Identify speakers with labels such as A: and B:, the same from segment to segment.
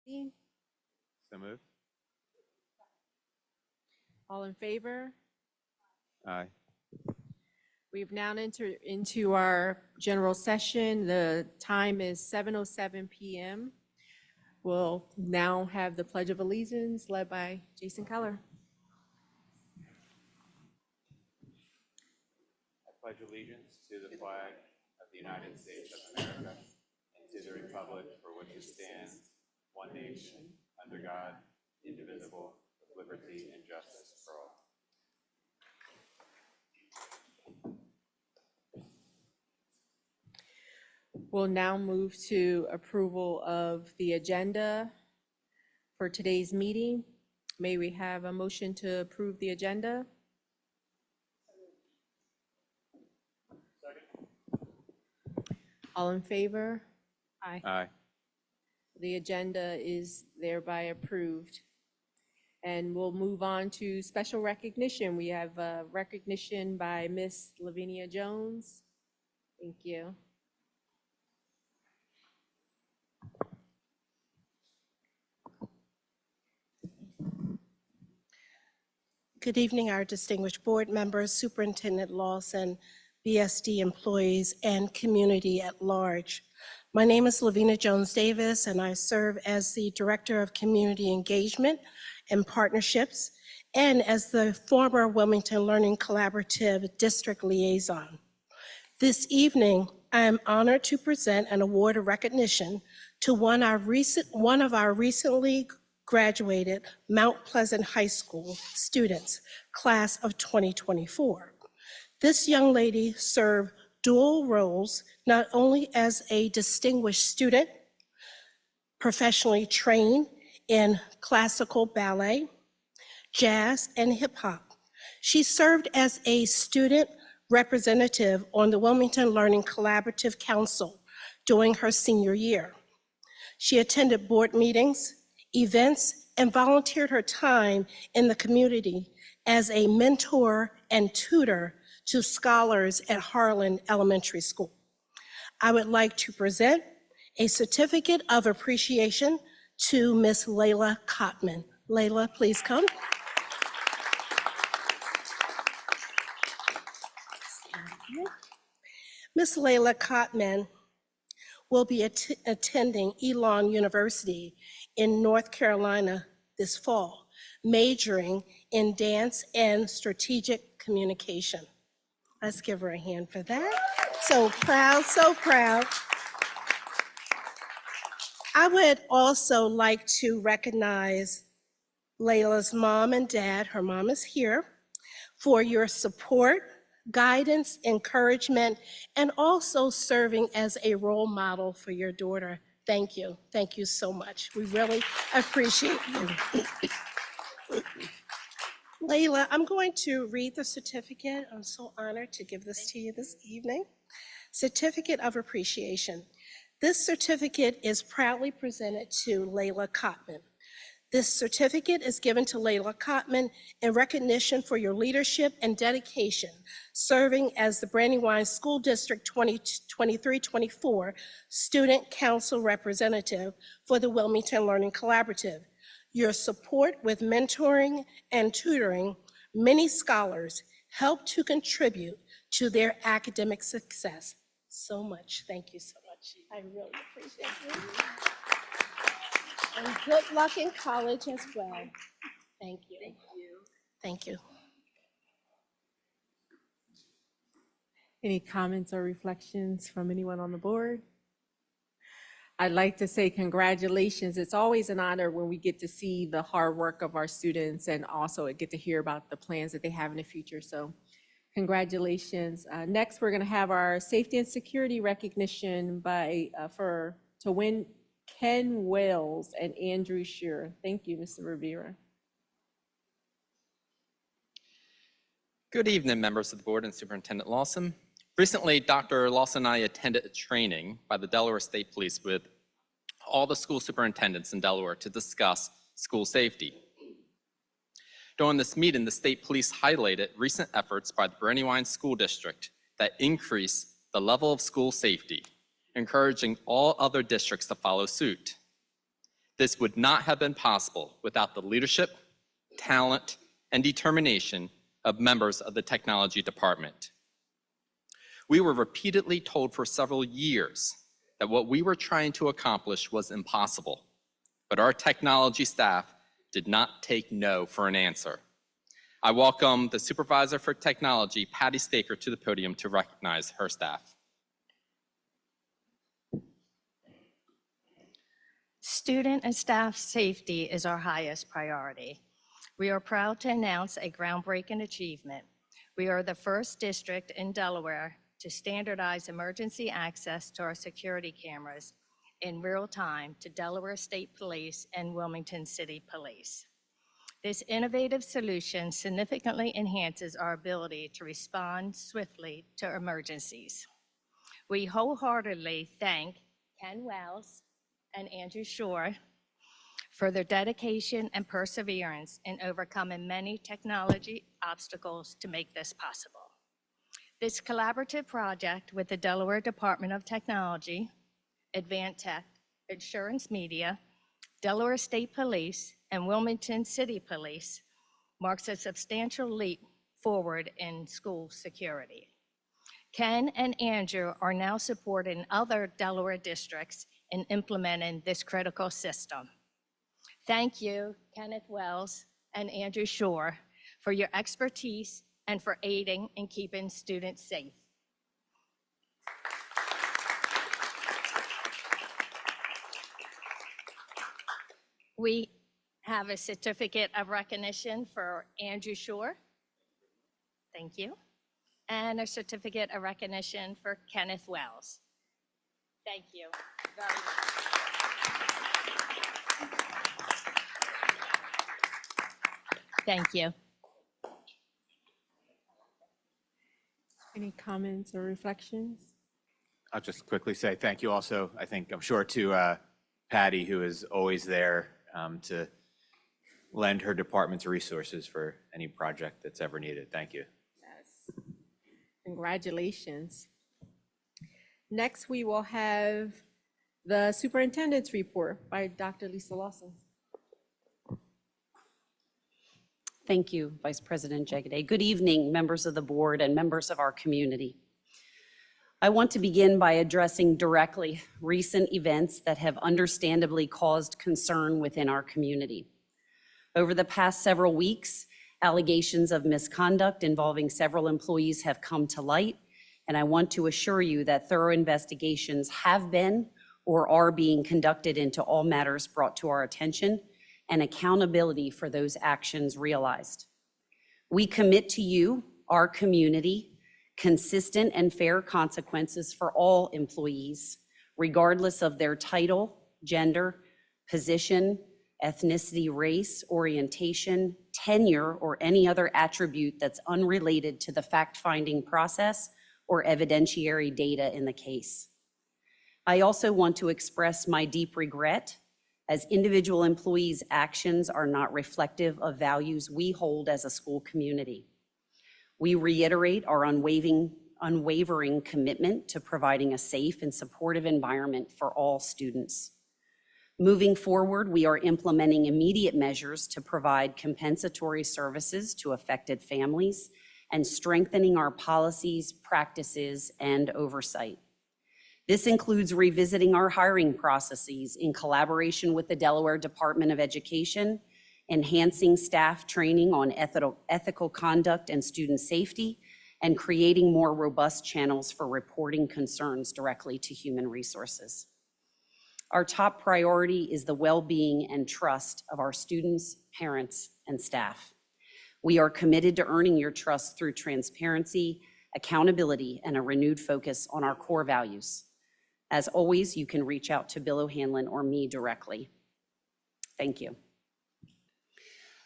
A: So moved.
B: All in favor?
A: Aye.
B: We've now entered into our general session. The time is 7:07 p.m. We'll now have the Pledge of Allegiance led by Jason Keller.
A: I pledge allegiance to the flag of the United States of America and to the republic for which it stands, one nation, under God, indivisible, with liberty and justice for all.
B: We'll now move to approval of the agenda for today's meeting. May we have a motion to approve the agenda? All in favor? Aye.
A: Aye.
B: The agenda is thereby approved. And we'll move on to special recognition. We have a recognition by Miss Lavinia Jones. Thank you.
C: Good evening, our distinguished board members, Superintendent Lawson, BSD employees, and community at large. My name is Lavina Jones-Davis, and I serve as the Director of Community Engagement and Partnerships, and as the former Wilmington Learning Collaborative District Liaison. This evening, I am honored to present an award of recognition to one of our recently graduated Mount Pleasant High School students, class of 2024. This young lady served dual roles, not only as a distinguished student, professionally trained in classical ballet, jazz, and hip hop. She served as a student representative on the Wilmington Learning Collaborative Council during her senior year. She attended board meetings, events, and volunteered her time in the community as a mentor and tutor to scholars at Harlan Elementary School. I would like to present a certificate of appreciation to Miss Layla Cotman. Layla, please come. Miss Layla Cotman will be attending Elon University in North Carolina this fall, majoring in dance and strategic communication. Let's give her a hand for that. So proud, so proud. I would also like to recognize Layla's mom and dad, her mom is here, for your support, guidance, encouragement, and also serving as a role model for your daughter. Thank you. Thank you so much. We really appreciate you. Layla, I'm going to read the certificate. I'm so honored to give this to you this evening. Certificate of Appreciation. This certificate is proudly presented to Layla Cotman. This certificate is given to Layla Cotman in recognition for your leadership and dedication, serving as the Brandywine School District 2023-24 Student Council Representative for the Wilmington Learning Collaborative. Your support with mentoring and tutoring many scholars helped to contribute to their academic success. So much. Thank you so much. I really appreciate you. And good luck in college as well. Thank you. Thank you. Thank you.
B: Any comments or reflections from anyone on the board? I'd like to say congratulations. It's always an honor when we get to see the hard work of our students and also get to hear about the plans that they have in the future. So congratulations. Next, we're going to have our safety and security recognition to win Ken Wells and Andrew Shearer. Thank you, Mr. Rivera.
D: Good evening, members of the board and Superintendent Lawson. Recently, Dr. Lawson and I attended a training by the Delaware State Police with all the school superintendents in Delaware to discuss school safety. During this meeting, the state police highlighted recent efforts by the Brandywine School District that increase the level of school safety, encouraging all other districts to follow suit. This would not have been possible without the leadership, talent, and determination of members of the technology department. We were repeatedly told for several years that what we were trying to accomplish was impossible, but our technology staff did not take no for an answer. I welcome the Supervisor for Technology, Patty Staker, to the podium to recognize her staff.
E: Student and staff safety is our highest priority. We are proud to announce a groundbreaking achievement. We are the first district in Delaware to standardize emergency access to our security cameras in real time to Delaware State Police and Wilmington City Police. This innovative solution significantly enhances our ability to respond swiftly to emergencies. We wholeheartedly thank Ken Wells and Andrew Shore for their dedication and perseverance in overcoming many technology obstacles to make this possible. This collaborative project with the Delaware Department of Technology, Advantech, Insurance Media, Delaware State Police, and Wilmington City Police marks a substantial leap forward in school security. Ken and Andrew are now supporting other Delaware districts in implementing this critical system. Thank you, Kenneth Wells and Andrew Shore, for your expertise and for aiding in keeping students safe. We have a certificate of recognition for Andrew Shore. Thank you. And a certificate of recognition for Kenneth Wells. Thank you very much. Thank you.
B: Any comments or reflections?
A: I'll just quickly say thank you also, I'm sure to Patty, who is always there to lend her department's resources for any project that's ever needed. Thank you.
B: Yes. Congratulations. Next, we will have the superintendent's report by Dr. Lisa Lawson.
F: Thank you, Vice President Jegede. Good evening, members of the board and members of our community. I want to begin by addressing directly recent events that have understandably caused concern within our community. Over the past several weeks, allegations of misconduct involving several employees have come to light, and I want to assure you that thorough investigations have been or are being conducted into all matters brought to our attention and accountability for those actions realized. We commit to you, our community, consistent and fair consequences for all employees, regardless of their title, gender, position, ethnicity, race, orientation, tenure, or any other attribute that's unrelated to the fact-finding process or evidentiary data in the case. I also want to express my deep regret as individual employees' actions are not reflective of values we hold as a school community. We reiterate our unwavering commitment to providing a safe and supportive environment for all students. Moving forward, we are implementing immediate measures to provide compensatory services to affected families and strengthening our policies, practices, and oversight. This includes revisiting our hiring processes in collaboration with the Delaware Department of Education, enhancing staff training on ethical conduct and student safety, and creating more robust channels for reporting concerns directly to human resources. Our top priority is the well-being and trust of our students, parents, and staff. We are committed to earning your trust through transparency, accountability, and a renewed focus on our core values. As always, you can reach out to Bill O'Hanlon or me directly. Thank you.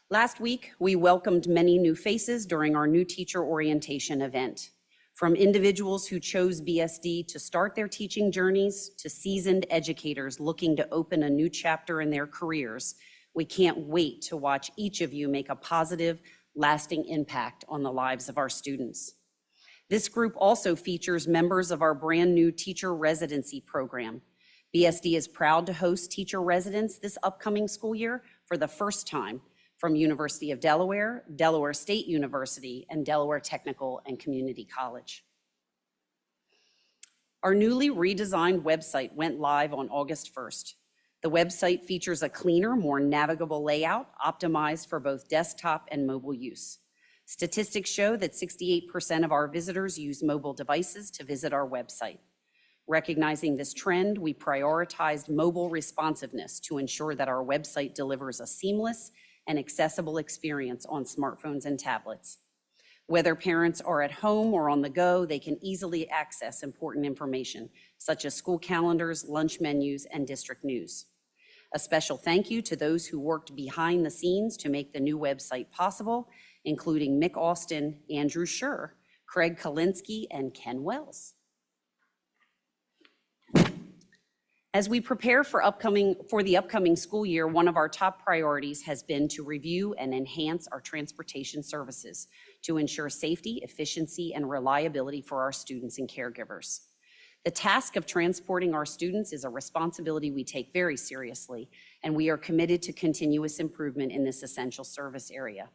F: Last week, we welcomed many new faces during our new teacher orientation event. From individuals who chose BSD to start their teaching journeys to seasoned educators looking to open a new chapter in their careers, we can't wait to watch each of you make a positive, lasting impact on the lives of our students. This group also features members of our brand new teacher residency program. BSD is proud to host teacher residents this upcoming school year for the first time from University of Delaware, Delaware State University, and Delaware Technical and Community College. Our newly redesigned website went live on August 1st. The website features a cleaner, more navigable layout optimized for both desktop and mobile use. Statistics show that 68% of our visitors use mobile devices to visit our website. Recognizing this trend, we prioritized mobile responsiveness to ensure that our website delivers a seamless and accessible experience on smartphones and tablets. Whether parents are at home or on the go, they can easily access important information, such as school calendars, lunch menus, and district news. A special thank you to those who worked behind the scenes to make the new website possible, including Mick Austin, Andrew Schur, Craig Kalinsky, and Ken Wells. As we prepare for the upcoming school year, one of our top priorities has been to review and enhance our transportation services to ensure safety, efficiency, and reliability for our students and caregivers. The task of transporting our students is a responsibility we take very seriously, and we are committed to continuous improvement in this essential service area.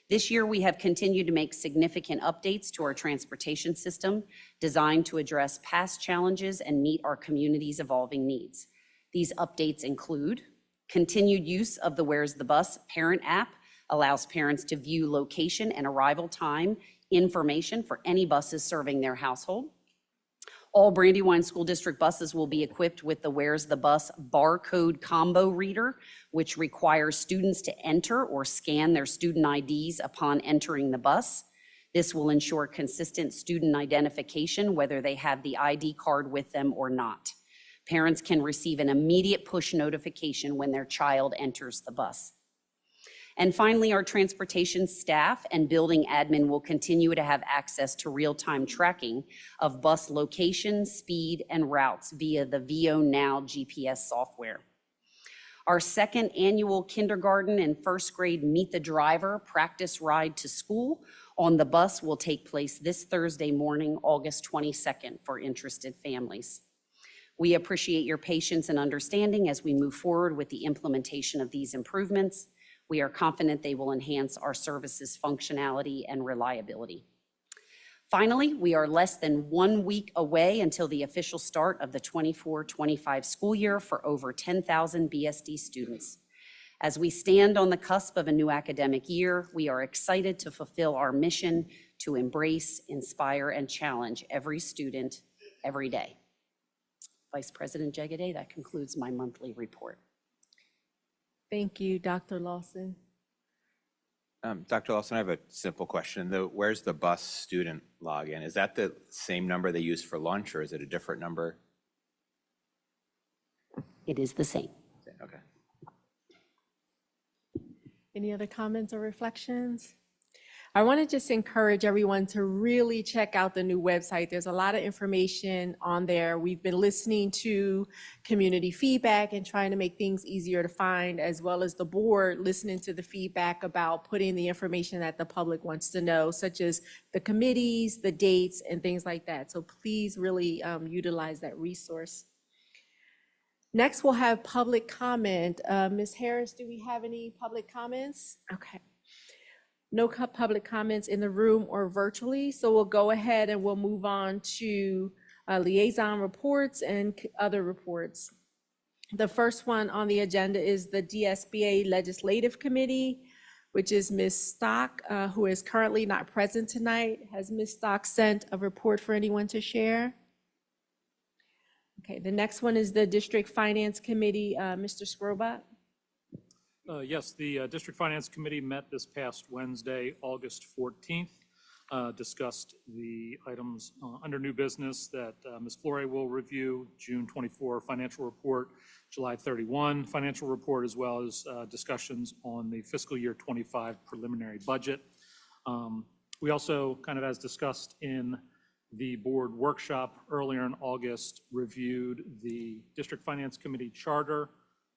F: This year, we have continued to make significant updates to our transportation system designed to address past challenges and meet our community's evolving needs. These updates include continued use of the Where's the Bus parent app allows parents to view location and arrival time information for any buses serving their household. All Brandywine School District buses will be equipped with the Where's the Bus barcode combo reader, which requires students to enter or scan their student IDs upon entering the bus. This will ensure consistent student identification, whether they have the ID card with them or not. Parents can receive an immediate push notification when their child enters the bus. And finally, our transportation staff and building admin will continue to have access to real-time tracking of bus location, speed, and routes via the VO Now GPS software. Our second annual kindergarten and first grade Meet the Driver practice ride to school on the bus will take place this Thursday morning, August 22nd, for interested families. We appreciate your patience and understanding as we move forward with the implementation of these improvements. We are confident they will enhance our services' functionality and reliability. Finally, we are less than 1 week away until the official start of the 24-25 school year for over 10,000 BSD students. As we stand on the cusp of a new academic year, we are excited to fulfill our mission to embrace, inspire, and challenge every student every day. Vice President Jegede, that concludes my monthly report.
B: Thank you, Dr. Lawson.
A: Dr. Lawson, I have a simple question. Where's the bus student login? Is that the same number they use for lunch, or is it a different number?
F: It is the same.
A: Okay.
B: Any other comments or reflections? I want to just encourage everyone to really check out the new website. There's a lot of information on there. We've been listening to community feedback and trying to make things easier to find, as well as the board listening to the feedback about putting the information that the public wants to know, such as the committees, the dates, and things like that. So please really utilize that resource. Next, we'll have public comment. Ms. Harris, do we have any public comments? Okay. No public comments in the room or virtually, so we'll go ahead and we'll move on to liaison reports and other reports. The first one on the agenda is the DSBA Legislative Committee, which is Ms. Stock, who is currently not present tonight. Has Ms. Stock sent a report for anyone to share? Okay, the next one is the District Finance Committee, Mr. Scrobot.
G: Yes, the District Finance Committee met this past Wednesday, August 14th, discussed the items under new business that Ms. Flore will review, June 24 financial report, July 31 financial report, as well as discussions on the fiscal year 25 preliminary budget. We also, kind of as discussed in the board workshop earlier in August, reviewed the District Finance Committee charter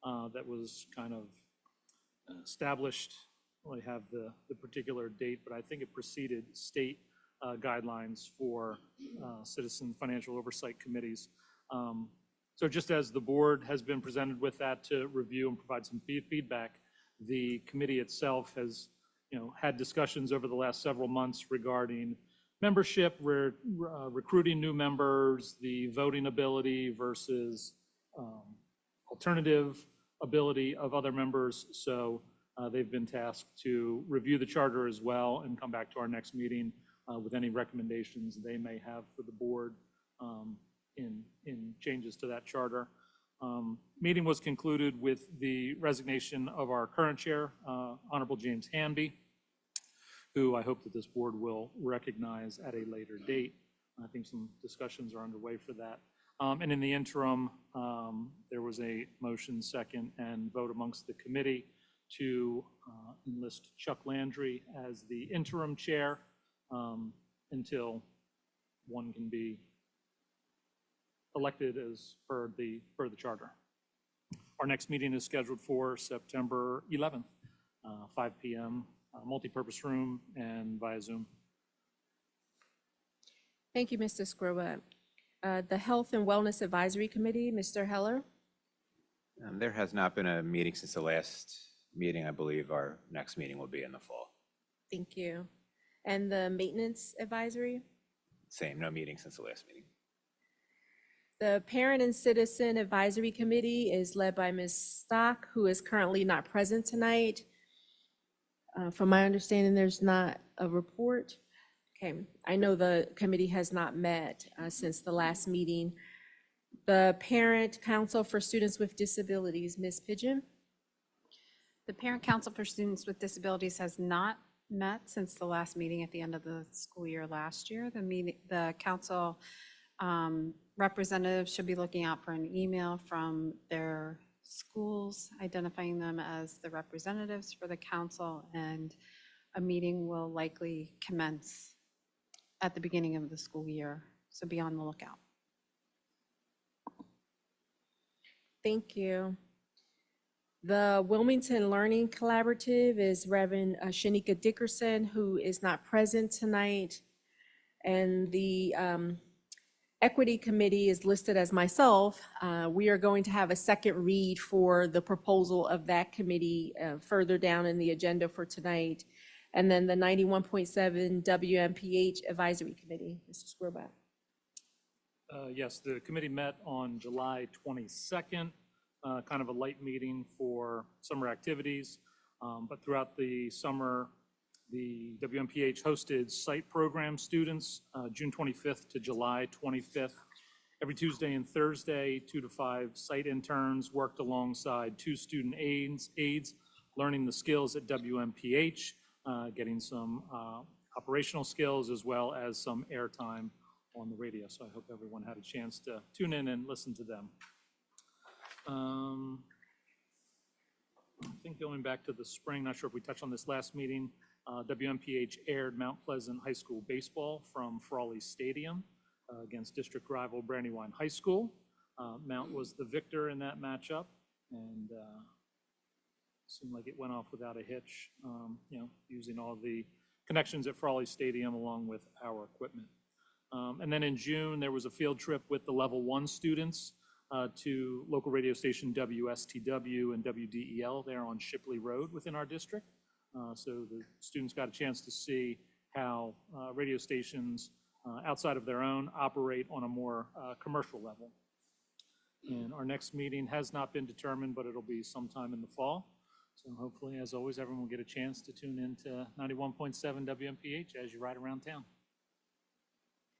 G: that was kind of established. I don't really have the particular date, but I think it preceded state guidelines for citizen financial oversight committees. So just as the board has been presented with that to review and provide some feedback, the committee itself has, had discussions over the last several months regarding membership, recruiting new members, the voting ability versus alternative ability of other members. So they've been tasked to review the charter as well and come back to our next meeting with any recommendations they may have for the board in changes to that charter. Meeting was concluded with the resignation of our current chair, Honorable James Hanby, who I hope that this board will recognize at a later date. I think some discussions are underway for that. And in the interim, there was a motion, second, and vote amongst the committee to enlist Chuck Landry as the interim chair until one can be elected as per the charter. Our next meeting is scheduled for September 11th, 5 p.m., multipurpose room and via Zoom.
B: Thank you, Mr. Skruba. The Health and Wellness Advisory Committee, Mr. Heller.
A: There has not been a meeting since the last meeting. I believe our next meeting will be in the fall.
B: Thank you. And the Maintenance Advisory?
A: Same, no meeting since the last meeting.
B: The Parent and Citizen Advisory Committee is led by Ms. Stock, who is currently not present tonight. From my understanding, there's not a report. Okay, I know the committee has not met since the last meeting. The Parent Council for Students with Disabilities, Ms. Pidgeon.
H: The Parent Council for Students with Disabilities has not met since the last meeting at the end of the school year last year. The council representatives should be looking out for an email from their schools identifying them as the representatives for the council, and a meeting will likely commence at the beginning of the school year, so be on the lookout.
B: Thank you. The Wilmington Learning Collaborative is Reverend Shanika Dickerson, who is not present tonight. And the Equity Committee is listed as myself. We are going to have a second read for the proposal of that committee further down in the agenda for tonight. And then the 91.7 WMPH Advisory Committee, Mr. Skruba.
G: Yes, the committee met on July 22nd, kind of a light meeting for summer activities. But throughout the summer, the WMPH hosted site program students, June 25th to July 25th. Every Tuesday and Thursday, 2 to 5 site interns worked alongside 2 student aides, learning the skills at WMPH, getting some operational skills as well as some airtime on the radio. So I hope everyone had a chance to tune in and listen to them. I think going back to the spring, not sure if we touched on this last meeting, WMPH aired Mount Pleasant High School baseball from Frawley Stadium against district rival Brandywine High School. Mount was the victor in that matchup, and seemed like it went off without a hitch, using all the connections at Frawley Stadium along with our equipment. And then in June, there was a field trip with the level 1 students to local radio station WSTW and WDEL there on Shipley Road within our district. So the students got a chance to see how radio stations outside of their own operate on a more commercial level. And our next meeting has not been determined, but it'll be sometime in the fall. So hopefully, as always, everyone will get a chance to tune in to 91.7 WMPH as you ride around town.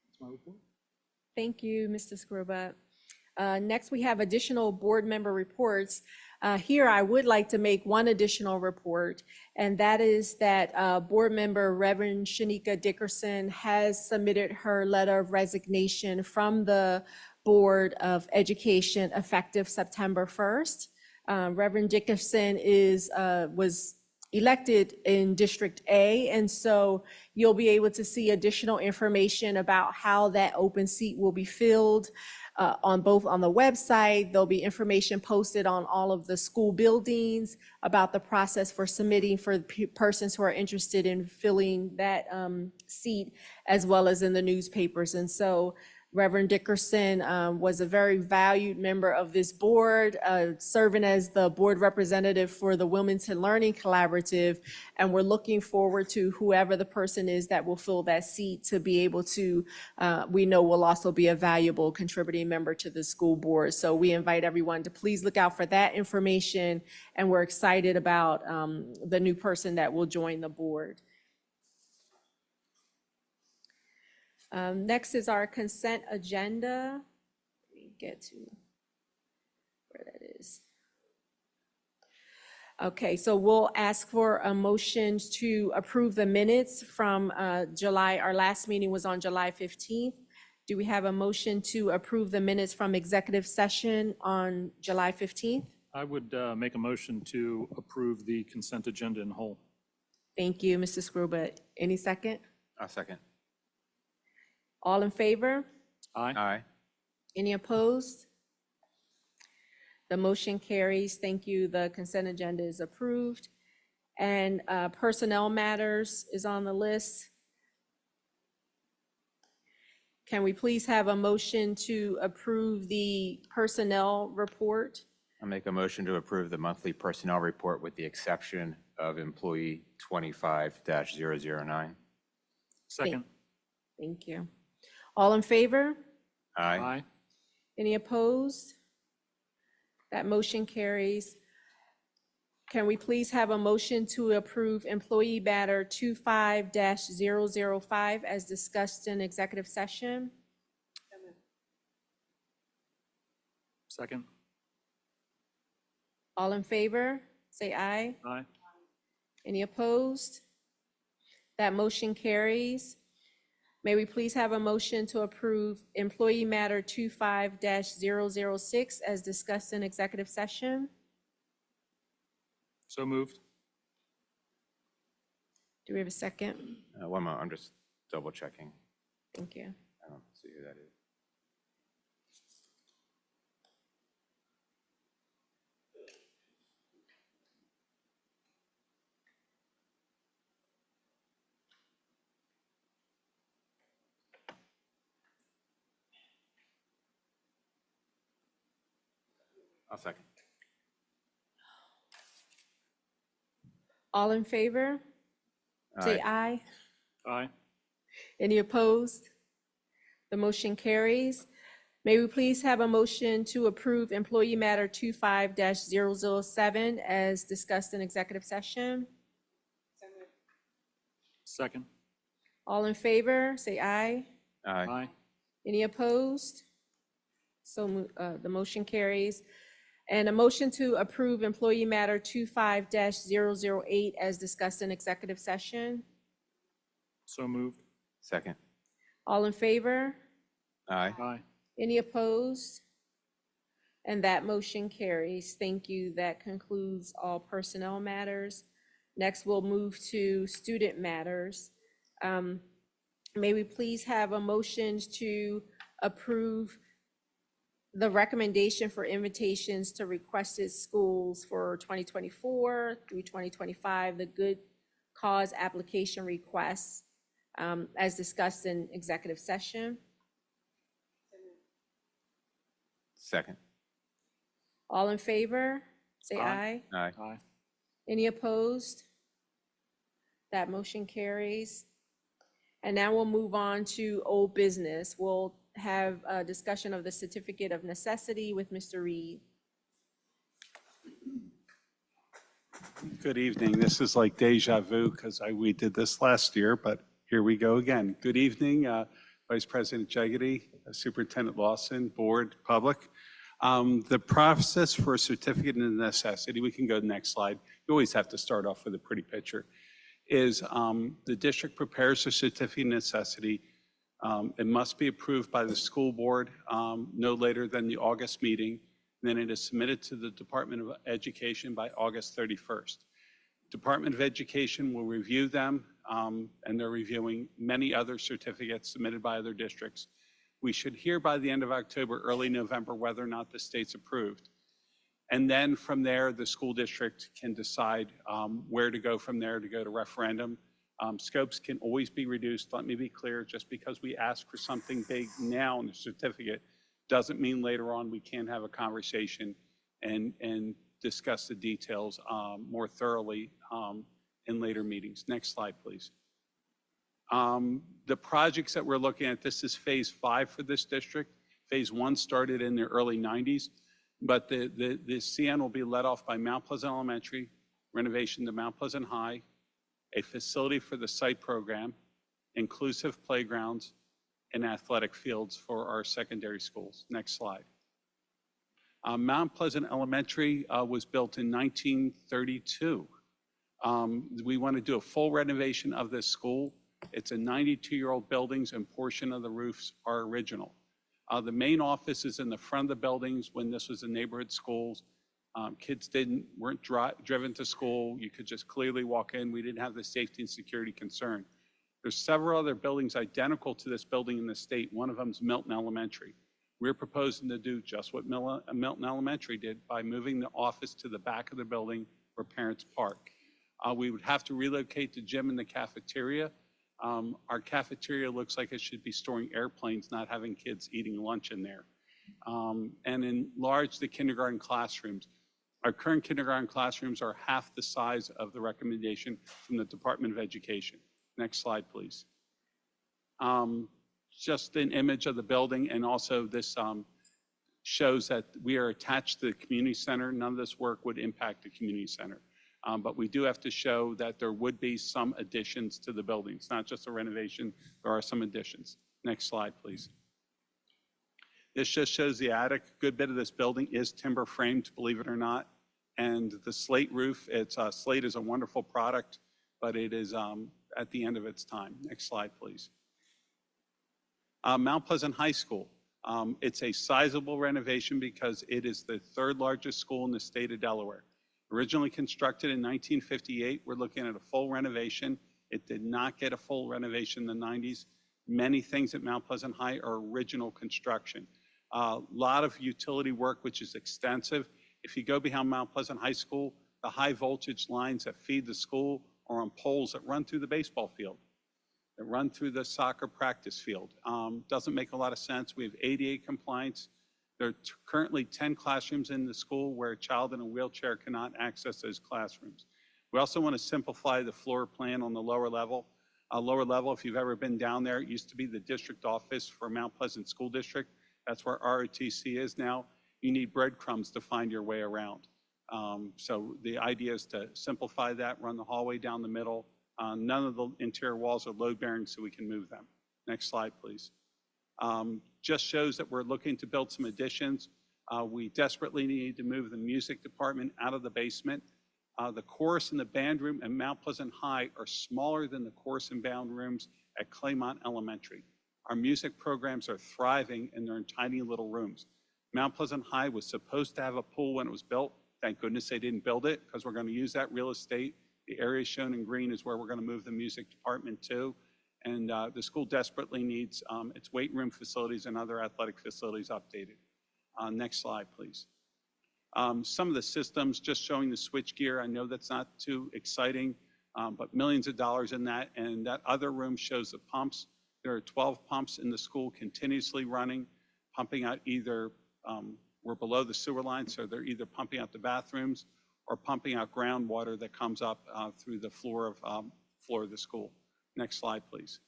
G: That's my report.
B: Thank you, Mr. Skruba. Next, we have additional board member reports. Here, I would like to make one additional report, and that is that board member Reverend Shanika Dickerson has submitted her letter of resignation from the Board of Education effective September 1st. Reverend Dickerson was elected in District A, and so you'll be able to see additional information about how that open seat will be filled on the website. There'll be information posted on all of the school buildings about the process for submitting for persons who are interested in filling that seat, as well as in the newspapers. And so Reverend Dickerson was a very valued member of this board, serving as the board representative for the Wilmington Learning Collaborative. And we're looking forward to whoever the person is that will fill that seat to be able to, we know will also be a valuable contributing member to the school board. So we invite everyone to please look out for that information. And we're excited about the new person that will join the board. Next is our consent agenda. Let me get to where that is. Okay, so we'll ask for a motion to approve the minutes from July. Our last meeting was on July 15th. Do we have a motion to approve the minutes from executive session on July 15th?
G: I would make a motion to approve the consent agenda in whole.
B: Thank you, Mr. Scruba. Any second?
A: I'll second.
B: All in favor?
G: Aye.
A: Aye.
B: Any opposed? The motion carries. Thank you. The consent agenda is approved. And personnel matters is on the list. Can we please have a motion to approve the personnel report?
A: I'll make a motion to approve the monthly personnel report with the exception of employee 25-009.
G: Second.
B: Thank you. All in favor?
A: Aye.
G: Aye.
B: Any opposed? That motion carries. Can we please have a motion to approve employee matter 25-005 as discussed in executive session?
G: Second.
B: All in favor, say aye.
G: Aye.
B: Any opposed? That motion carries. May we please have a motion to approve employee matter 25-006 as discussed in executive session?
G: So moved.
B: Do we have a second?
A: One moment, I'm just double checking.
B: Thank you.
A: I don't see who that is. I'll second.
B: All in favor? Say aye.
G: Aye.
B: Any opposed? The motion carries. May we please have a motion to approve employee matter 25-007 as discussed in executive session?
G: Second.
B: All in favor, say aye.
A: Aye.
G: Aye.
B: Any opposed? So the motion carries. And a motion to approve employee matter 25-008 as discussed in executive session?
G: So moved.
A: Second.
B: All in favor?
A: Aye.
G: Aye.
B: Any opposed? And that motion carries. Thank you. That concludes all personnel matters. Next, we'll move to student matters. May we please have a motion to approve the recommendation for invitations to requested schools for 2024 through 2025, the good cause application requests as discussed in executive session?
A: Second.
B: All in favor, say
G: Aye.
B: aye.
A: Aye.
G: Aye.
B: Any opposed? That motion carries. And now we'll move on to old business. We'll have a discussion of the certificate of necessity with Mr. Reed.
I: Good evening. This is like deja vu because we did this last year, but here we go again. Good evening, Vice President Jaggedy, Superintendent Lawson, Board, Public. The process for a certificate of necessity, we can go to the next slide. You always have to start off with a pretty picture, is the district prepares a certificate of necessity. It must be approved by the school board no later than the August meeting. Then it is submitted to the Department of Education by August 31st. Department of Education will review them, and they're reviewing many other certificates submitted by other districts. We should hear by the end of October, early November, whether or not the state's approved. And then from there, the school district can decide where to go from there to go to referendum. Scopes can always be reduced. Let me be clear, just because we ask for something big now in the certificate doesn't mean later on we can't have a conversation and discuss the details more thoroughly in later meetings. Next slide, please. The projects that we're looking at, this is phase 5 for this district. Phase 1 started in the early 90s, but the CN will be led off by Mount Pleasant Elementary, renovation to Mount Pleasant High, a facility for the site program, inclusive playgrounds, and athletic fields for our secondary schools. Next slide. Mount Pleasant Elementary was built in 1932. We want to do a full renovation of this school. It's a 92-year-old building, and portion of the roofs are original. The main office is in the front of the buildings. When this was a neighborhood schools, kids weren't driven to school. You could just clearly walk in. We didn't have the safety and security concern. There's several other buildings identical to this building in the state. One of them is Milton Elementary. We're proposing to do just what Milton Elementary did by moving the office to the back of the building where parents park. We would have to relocate the gym and the cafeteria. Our cafeteria looks like it should be storing airplanes, not having kids eating lunch in there. And enlarge the kindergarten classrooms. Our current kindergarten classrooms are half the size of the recommendation from the Department of Education. Next slide, please. Just an image of the building, and also this shows that we are attached to the community center. None of this work would impact the community center. But we do have to show that there would be some additions to the building. It's not just a renovation, there are some additions. Next slide, please. This just shows the attic. A good bit of this building is timber framed, believe it or not. And the slate roof, slate is a wonderful product, but it is at the end of its time. Next slide, please. Mount Pleasant High School. It's a sizable renovation because it is the 3rd largest school in the state of Delaware. Originally constructed in 1958, we're looking at a full renovation. It did not get a full renovation in the 90s. Many things at Mount Pleasant High are original construction. A lot of utility work, which is extensive. If you go behind Mount Pleasant High School, the high voltage lines that feed the school are on poles that run through the baseball field, that run through the soccer practice field. Doesn't make a lot of sense. We have ADA compliance. There are currently 10 classrooms in the school where a child in a wheelchair cannot access those classrooms. We also want to simplify the floor plan on the lower level. Lower level, if you've ever been down there, it used to be the district office for Mount Pleasant School District. That's where ROTC is now. You need breadcrumbs to find your way around. So the idea is to simplify that, run the hallway down the middle. None of the interior walls are load bearing, so we can move them. Next slide, please. Just shows that we're looking to build some additions. We desperately need to move the music department out of the basement. The chorus and the band room at Mount Pleasant High are smaller than the chorus and band rooms at Claymont Elementary. Our music programs are thriving and they're in tiny little rooms. Mount Pleasant High was supposed to have a pool when it was built. Thank goodness they didn't build it, because we're going to use that real estate. The area shown in green is where we're going to move the music department to. And the school desperately needs its weight room facilities and other athletic facilities updated. Next slide, please. Some of the systems, just showing the switch gear. I know that's not too exciting, but millions of dollars in that. And that other room shows the pumps. There are 12 pumps in the school continuously running, pumping out either, we're below the sewer line, so they're either pumping out the bathrooms or pumping out groundwater that comes up through the floor of the school. Next slide, please.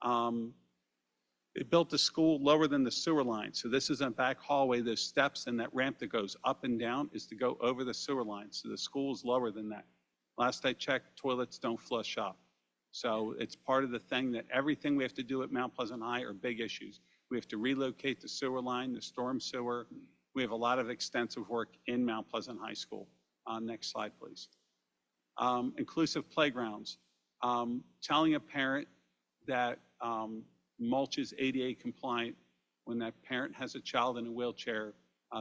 I: They built the school lower than the sewer line. So this is a back hallway. Those steps and that ramp that goes up and down is to go over the sewer line. So the school is lower than that. Last I checked, toilets don't flush up. So it's part of the thing that everything we have to do at Mount Pleasant High are big issues. We have to relocate the sewer line, the storm sewer. We have a lot of extensive work in Mount Pleasant High School. Next slide, please. Inclusive playgrounds. Telling a parent that mulch is ADA compliant, when that parent has a child in a wheelchair,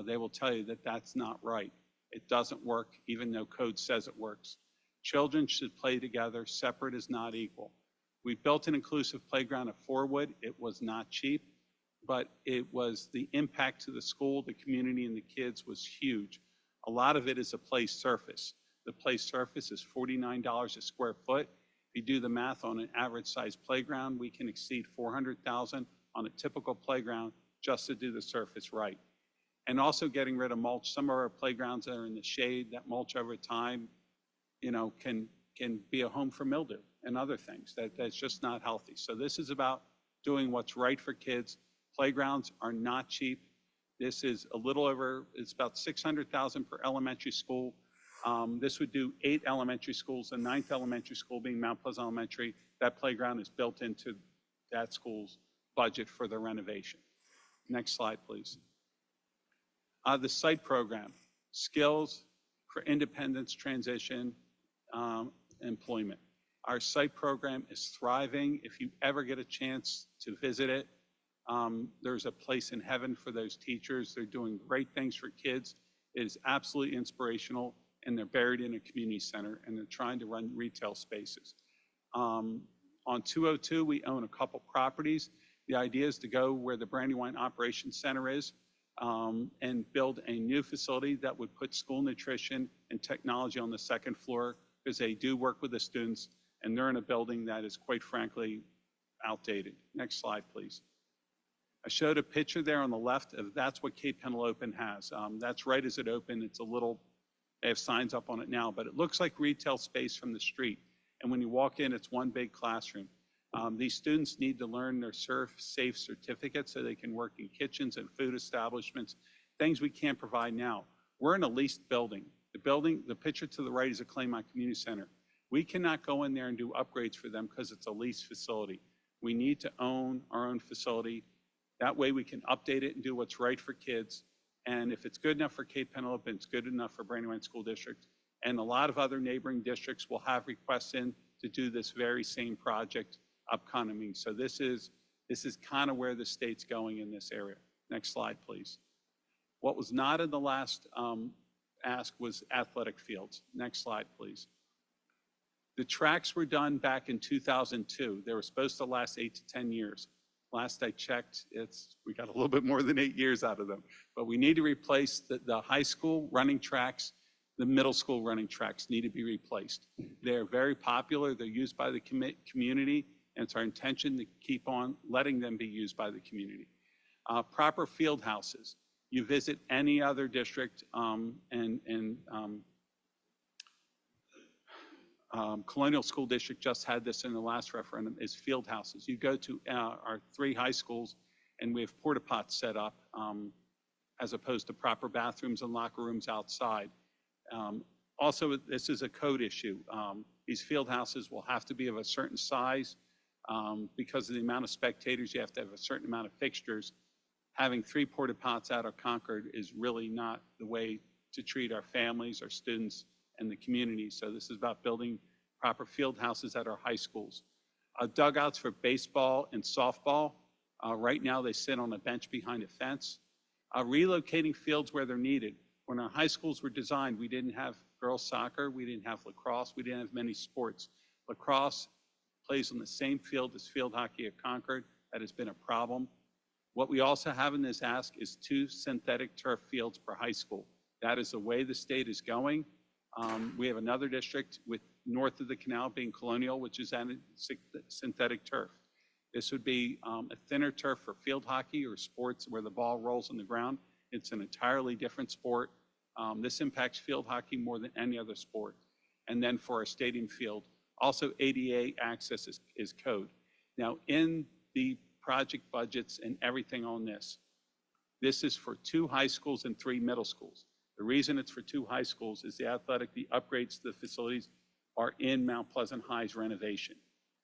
I: they will tell you that that's not right. It doesn't work, even though code says it works. Children should play together. Separate is not equal. We built an inclusive playground at Forwood. It was not cheap, but it was the impact to the school, the community, and the kids was huge. A lot of it is a play surface. The play surface is $49 a square foot. If you do the math on an average size playground, we can exceed 400,000 on a typical playground just to do the surface right. And also getting rid of mulch. Some of our playgrounds that are in the shade, that mulch over time, can be a home for mildew and other things. That's just not healthy. So this is about doing what's right for kids. Playgrounds are not cheap. This is a little over, it's about 600,000 per elementary school. This would do 8 elementary schools, the 9th elementary school being Mount Pleasant Elementary. That playground is built into that school's budget for the renovation. Next slide, please. The site program, skills for independence, transition, employment. Our site program is thriving. If you ever get a chance to visit it, there's a place in heaven for those teachers. They're doing great things for kids. It is absolutely inspirational, and they're buried in a community center, and they're trying to run retail spaces. On 202, we own a couple properties. The idea is to go where the Brandywine Operations Center is and build a new facility that would put school nutrition and technology on the second floor, because they do work with the students, and they're in a building that is, quite frankly, outdated. Next slide, please. I showed a picture there on the left of that's what Cape Henlopen has. That's right as it opened. It's a little, they have signs up on it now, but it looks like retail space from the street. And when you walk in, it's one big classroom. These students need to learn their ServSafe certificate so they can work in kitchens and food establishments, things we can't provide now. We're in a leased building. The picture to the right is a Claymont Community Center. We cannot go in there and do upgrades for them because it's a leased facility. We need to own our own facility. That way we can update it and do what's right for kids. And if it's good enough for Cape Henlopen, it's good enough for Brandywine School District. And a lot of other neighboring districts will have requests in to do this very same project upcoming. So this is kind of where the state's going in this area. Next slide, please. What was not in the last ask was athletic fields. Next slide, please. The tracks were done back in 2002. They were supposed to last 8 to 10 years. Last I checked, we got a little bit more than 8 years out of them. But we need to replace the high school running tracks. The middle school running tracks need to be replaced. They're very popular. They're used by the community, and it's our intention to keep on letting them be used by the community. Proper field houses. You visit any other district Colonial School District just had this in the last referendum, is field houses. You go to our 3 high schools and we have porta pots set up as opposed to proper bathrooms and locker rooms outside. Also, this is a code issue. These field houses will have to be of a certain size because of the amount of spectators. You have to have a certain amount of fixtures. Having 3 porta pots out of Concord is really not the way to treat our families, our students, and the community. So this is about building proper field houses at our high schools. Dugouts for baseball and softball. Right now they sit on a bench behind a fence. Relocating fields where they're needed. When our high schools were designed, we didn't have girls soccer, we didn't have lacrosse, we didn't have many sports. Lacrosse plays on the same field as field hockey at Concord. That has been a problem. What we also have in this ask is 2 synthetic turf fields per high school. That is the way the state is going. We have another district with north of the canal being Colonial, which is on synthetic turf. This would be a thinner turf for field hockey or sports where the ball rolls on the ground. It's an entirely different sport. This impacts field hockey more than any other sport. And then for our stadium field, also ADA access is code. Now in the project budgets and everything on this is for 2 high schools and 3 middle schools. The reason it's for 2 high schools is the upgrades to the facilities are in Mount Pleasant High's renovation.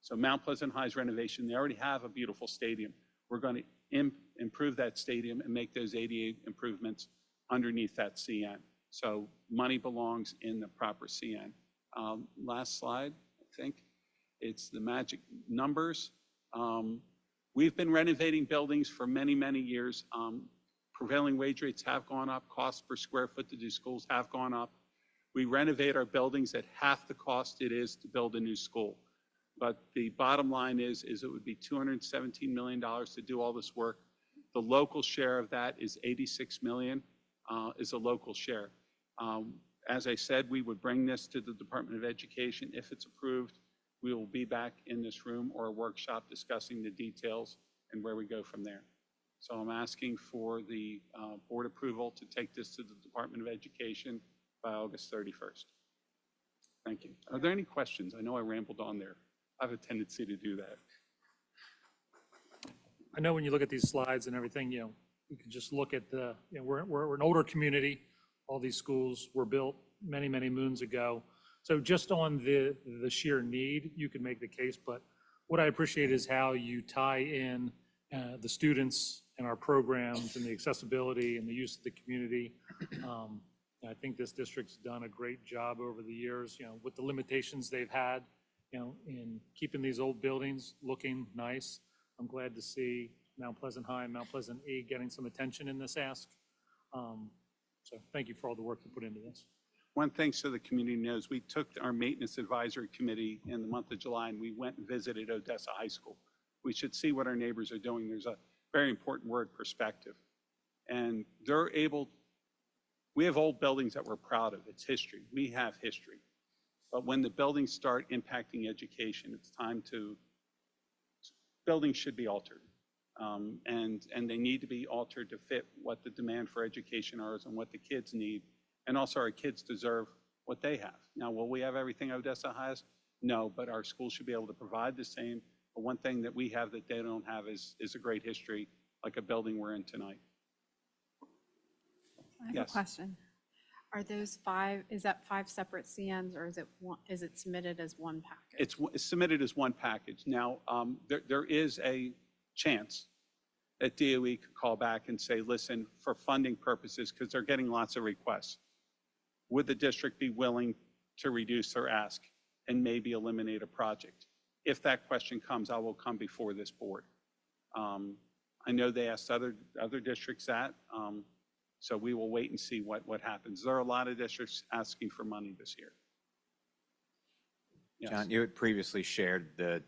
I: So Mount Pleasant High's renovation, they already have a beautiful stadium. We're going to improve that stadium and make those ADA improvements underneath that CN. So money belongs in the proper CN. Last slide, I think. It's the magic numbers. We've been renovating buildings for many, many years. Prevailing wage rates have gone up. Costs per square foot to do schools have gone up. We renovate our buildings at half the cost it is to build a new school. But the bottom line is it would be $217 million to do all this work. The local share of that is $86 million, is a local share. As I said, we would bring this to the Department of Education if it's approved. we will be back in this room or a workshop discussing the details and where we go from there. So I'm asking for the board approval to take this to the Department of Education by August 31st. Thank you. Are there any questions? I know I rambled on there. I have a tendency to do that.
G: I know when you look at these slides and everything, you can just look at we're an older community. All these schools were built many, many moons ago. So just on the sheer need, you can make the case, but what I appreciate is how you tie in the students and our programs and the accessibility and the use of the community. I think this district's done a great job over the years, with the limitations they've had, in keeping these old buildings looking nice. I'm glad to see Mount Pleasant High and Mount Pleasant E getting some attention in this ask. So thank you for all the work you put into this.
I: One thing so the community knows, we took our maintenance advisory committee in the month of July and we went and visited Odessa High School. We should see what our neighbors are doing. There's a very important word, perspective. And they're able, we have old buildings that we're proud of. It's history. We have history. But when the buildings start impacting education, it's time to, buildings should be altered. And they need to be altered to fit what the demand for education is and what the kids need. And also our kids deserve what they have. Now, will we have everything Odessa has? No, but our schools should be able to provide the same. But one thing that we have that they don't have is a great history, like a building we're in tonight.
H: I have
I: Yes.
H: a question. Are those is that 5 separate CNs, or is it submitted as one package?
I: It's submitted as one package. Now, there is a chance that DOE could call back and say, listen, for funding purposes, because they're getting lots of requests, would the district be willing to reduce their ask and maybe eliminate a project? If that question comes, I will come before this board. I know they asked other districts that, so we will wait and see what happens. There are a lot of districts asking for money this year. Yes.
A: John, you had previously shared the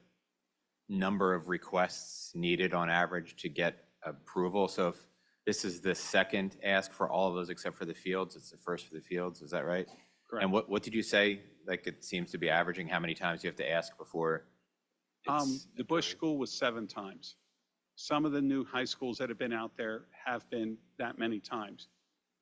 A: number of requests needed on average to get approval. So if this is the second ask for all of those except for the fields, it's the first for the fields, is that right?
I: Correct.
A: And what did you say? Like it seems to be averaging how many times you have to ask before?
I: The Bush School was 7 times. Some of the new high schools that have been out there have been that many times.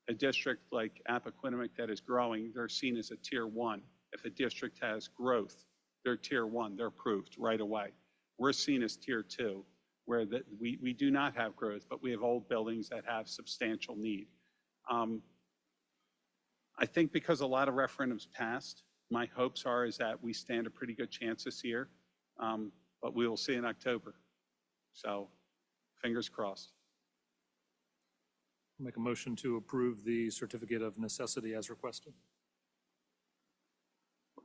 I: A district like Appoquinimink that is growing, they're seen as a tier 1. If a district has growth, they're tier 1, they're approved right away. We're seen as tier 2, where we do not have growth, but we have old buildings that have substantial need. I think because a lot of referendums passed, my hopes is that we stand a pretty good chance this year, but we will see in October. So fingers crossed.
G: I'll make a motion to approve the certificate of necessity as requested.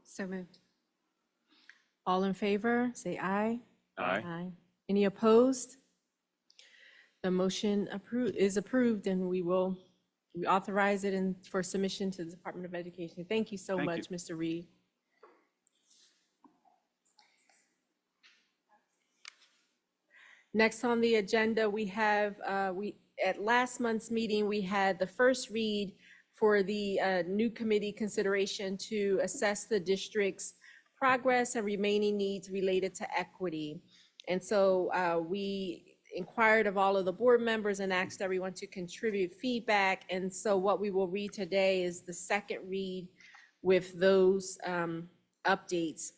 H: So moved.
B: All in favor, say aye.
A: Aye.
B: Any opposed? The motion is approved, and we authorize it for submission to the Department of Education. Thank you so
I: Thank
B: much, Mr. Reed. Next on the agenda, we have, at last month's meeting, we had the first read for the new committee consideration to assess the district's progress and remaining needs related to equity. And so we inquired of all of the board members and asked everyone to contribute feedback. And so what we will read today is the second read with those updates.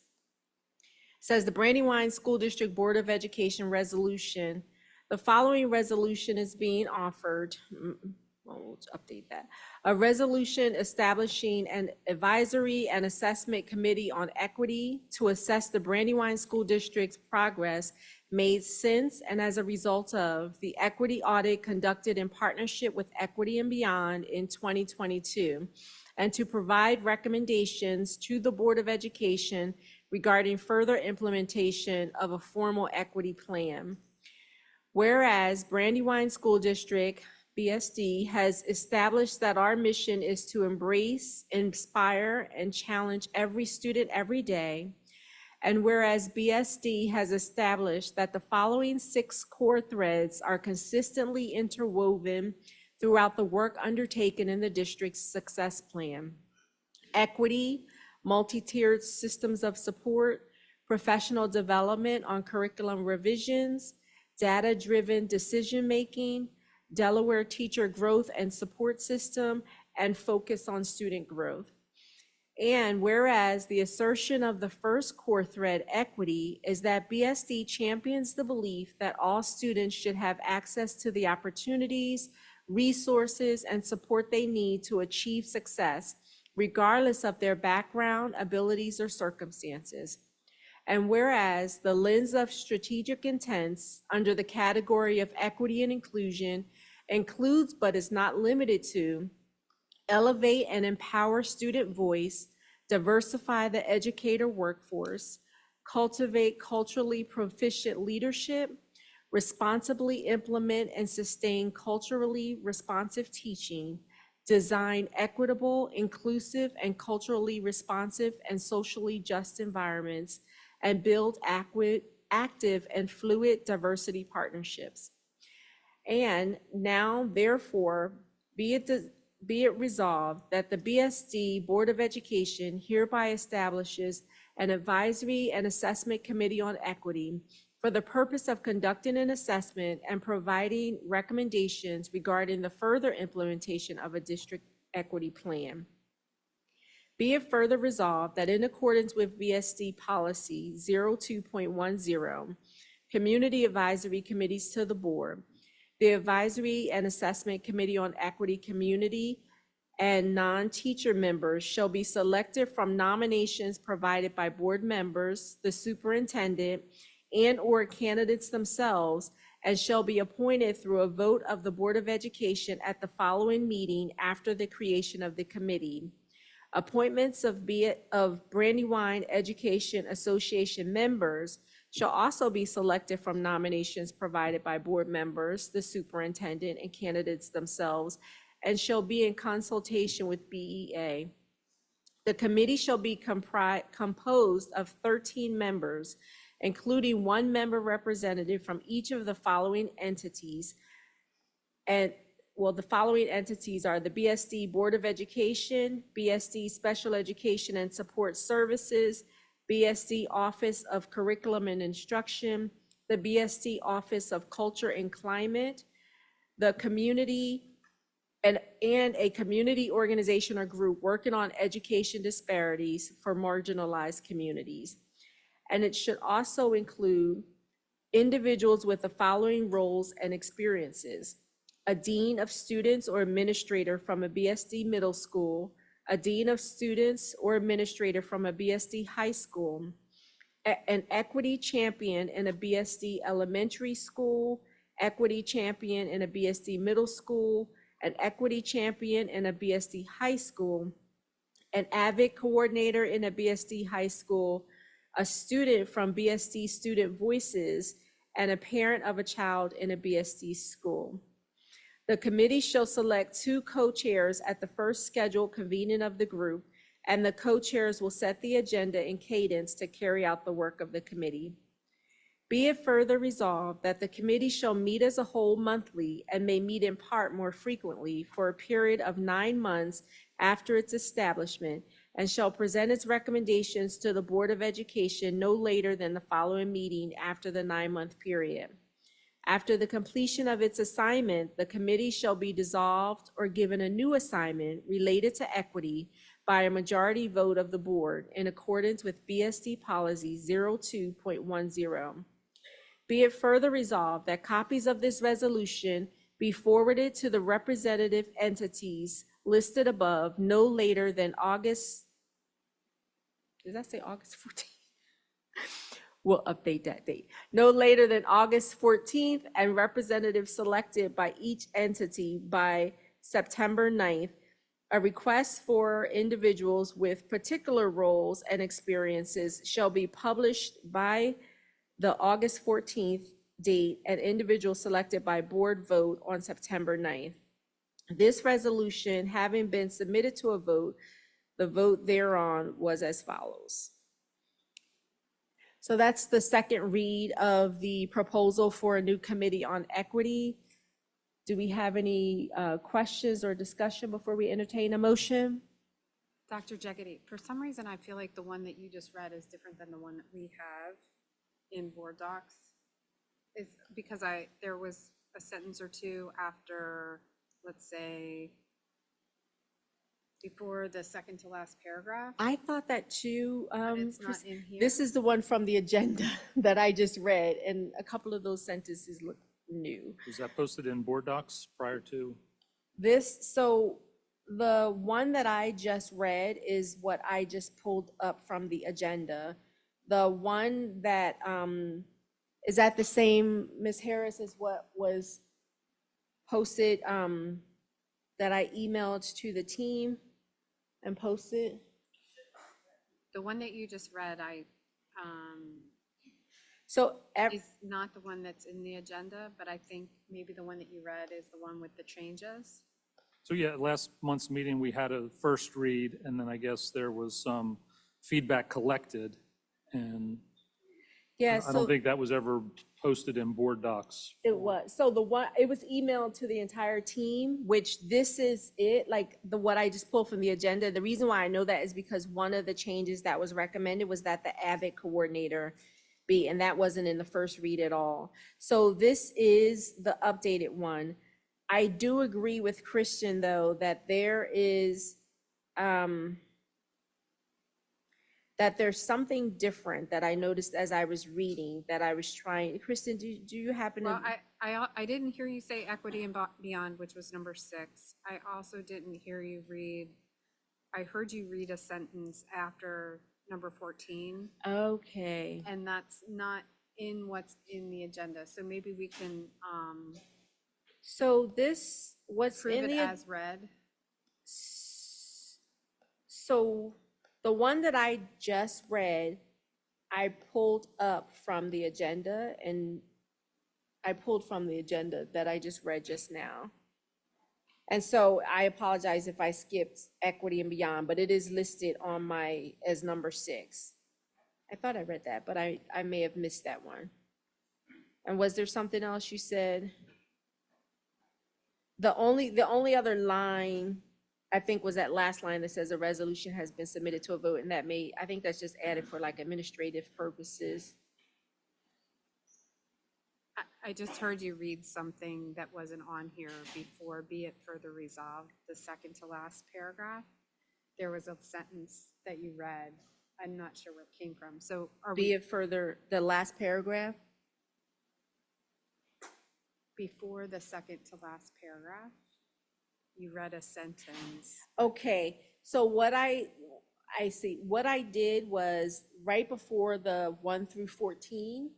B: Says the Brandywine School District Board of Education resolution. The following resolution is being offered. We'll update that. A resolution establishing an advisory and assessment committee on equity to assess the Brandywine School District's progress made since and as a result of the equity audit conducted in partnership with Equity and Beyond in 2022, and to provide recommendations to the Board of Education regarding further implementation of a formal equity plan. Whereas Brandywine School District, BSD, has established that our mission is to embrace, inspire, and challenge every student every day. And whereas BSD has established that the following 6 core threads are consistently interwoven throughout the work undertaken in the district's success plan: equity, multi-tiered systems of support, professional development on curriculum revisions, data-driven decision-making, Delaware teacher growth and support system, and focus on student growth. And whereas the assertion of the first core thread, equity, is that BSD champions the belief that all students should have access to the opportunities, resources, and support they need to achieve success, regardless of their background, abilities, or circumstances. And whereas the lens of strategic intents under the category of equity and inclusion includes but is not limited to elevate and empower student voice, diversify the educator workforce, cultivate culturally proficient leadership, responsibly implement and sustain culturally responsive teaching, design equitable, inclusive, and culturally responsive and socially just environments, and build active and fluid diversity partnerships. And now, therefore, be it resolved that the BSD Board of Education hereby establishes an advisory and assessment committee on equity for the purpose of conducting an assessment and providing recommendations regarding the further implementation of a district equity plan. Be it further resolved that in accordance with BSD Policy 02.10, Community Advisory Committees to the Board, the Advisory and Assessment Committee on Equity Community and non-teacher members shall be selected from nominations provided by board members, the superintendent, and/or candidates themselves, and shall be appointed through a vote of the Board of Education at the following meeting after the creation of the committee. Appointments of Brandywine Education Association members shall also be selected from nominations provided by board members, the superintendent, and candidates themselves, and shall be in consultation with BEA. The committee shall be composed of 13 members, including one member representative from each of the following entities. And the following entities are the BSD Board of Education, BSD Special Education and Support Services, BSD Office of Curriculum and Instruction, the BSD Office of Culture and Climate, the community, and a community organization or group working on education disparities for marginalized communities. And it should also include individuals with the following roles and experiences: a dean of students or administrator from a BSD middle school, a dean of students or administrator from a BSD high school, an equity champion in a BSD elementary school, equity champion in a BSD middle school, an equity champion in a BSD high school, an AVID coordinator in a BSD high school, a student from BSD Student Voices, and a parent of a child in a BSD school. The committee shall select 2 co-chairs at the first scheduled convening of the group, and the co-chairs will set the agenda and cadence to carry out the work of the committee. Be it further resolved that the committee shall meet as a whole monthly and may meet in part more frequently for a period of 9 months after its establishment, and shall present its recommendations to the Board of Education no later than the following meeting after the 9-month period. After the completion of its assignment, the committee shall be dissolved or given a new assignment related to equity by a majority vote of the board in accordance with BSD Policy 02.10. Be it further resolved that copies of this resolution be forwarded to the representative entities listed above no later than August 14th? We'll update that date. No later than August 14th, and representatives selected by each entity by September 9th. A request for individuals with particular roles and experiences shall be published by the August 14th date, and individuals selected by board vote on September 9th. This resolution having been submitted to a vote, the vote thereon was as follows. So that's the second read of the proposal for a new committee on equity. Do we have any questions or discussion before we entertain a motion?
H: Dr. Jaggedy, for some reason, I feel like the one that you just read is different than the one that we have in board docs. Is because there was a sentence or two after, let's say, before the second to last paragraph.
B: I thought that too.
H: But it's not
B: Chris-
H: in here.
B: This is the one from the agenda that I just read, and a couple of those sentences look new.
G: Was that posted in board docs prior to?
B: So the one that I just read is what I just pulled up from the agenda. The one that, is that the same, Ms. Harris, as what was posted, that I emailed to the team and posted?
H: The one that you just read,
B: So,
H: is not the one that's in the agenda, but I think maybe the one that you read is the one with the changes.
G: So yeah, at last month's meeting, we had a first read, and then I guess there was some feedback collected, and
B: yeah,
G: I don't
B: so
G: think that was ever posted in board docs.
B: it was, so the one, it was emailed to the entire team, which this is it, like what I just pulled from the agenda. The reason why I know that is because one of the changes that was recommended was that the AVID coordinator be, and that wasn't in the first read at all. So this is the updated one. I do agree with Christian, though, that there is, that there's something different that I noticed as I was reading, that I was trying. Kristen, do you happen to?
H: Well, I didn't hear you say equity and beyond, which was number 6. I also didn't hear you read, I heard you read a sentence after number 14,
B: Okay,
H: and that's not in what's in the agenda. So maybe we can
B: so this, what's
H: prove
B: in
H: it
B: the,
H: as read.
B: so the one that I just read, I pulled up from the agenda, and I pulled from the agenda that I just read just now. And so I apologize if I skipped equity and beyond, but it is listed on my, as number 6. I thought I read that, but I may have missed that one. And was there something else you said? The only other line, I think, was that last line that says a resolution has been submitted to a vote, and that may, I think that's just added for like administrative purposes.
H: I just heard you read something that wasn't on here before, be it further resolved, the second to last paragraph. There was a sentence that you read. I'm not sure where it came from. So are
B: Be
H: we,
B: it further, the last paragraph?
H: before the second to last paragraph, you read a sentence.
B: Okay, so what I see, what I did was right before the 1 through 14,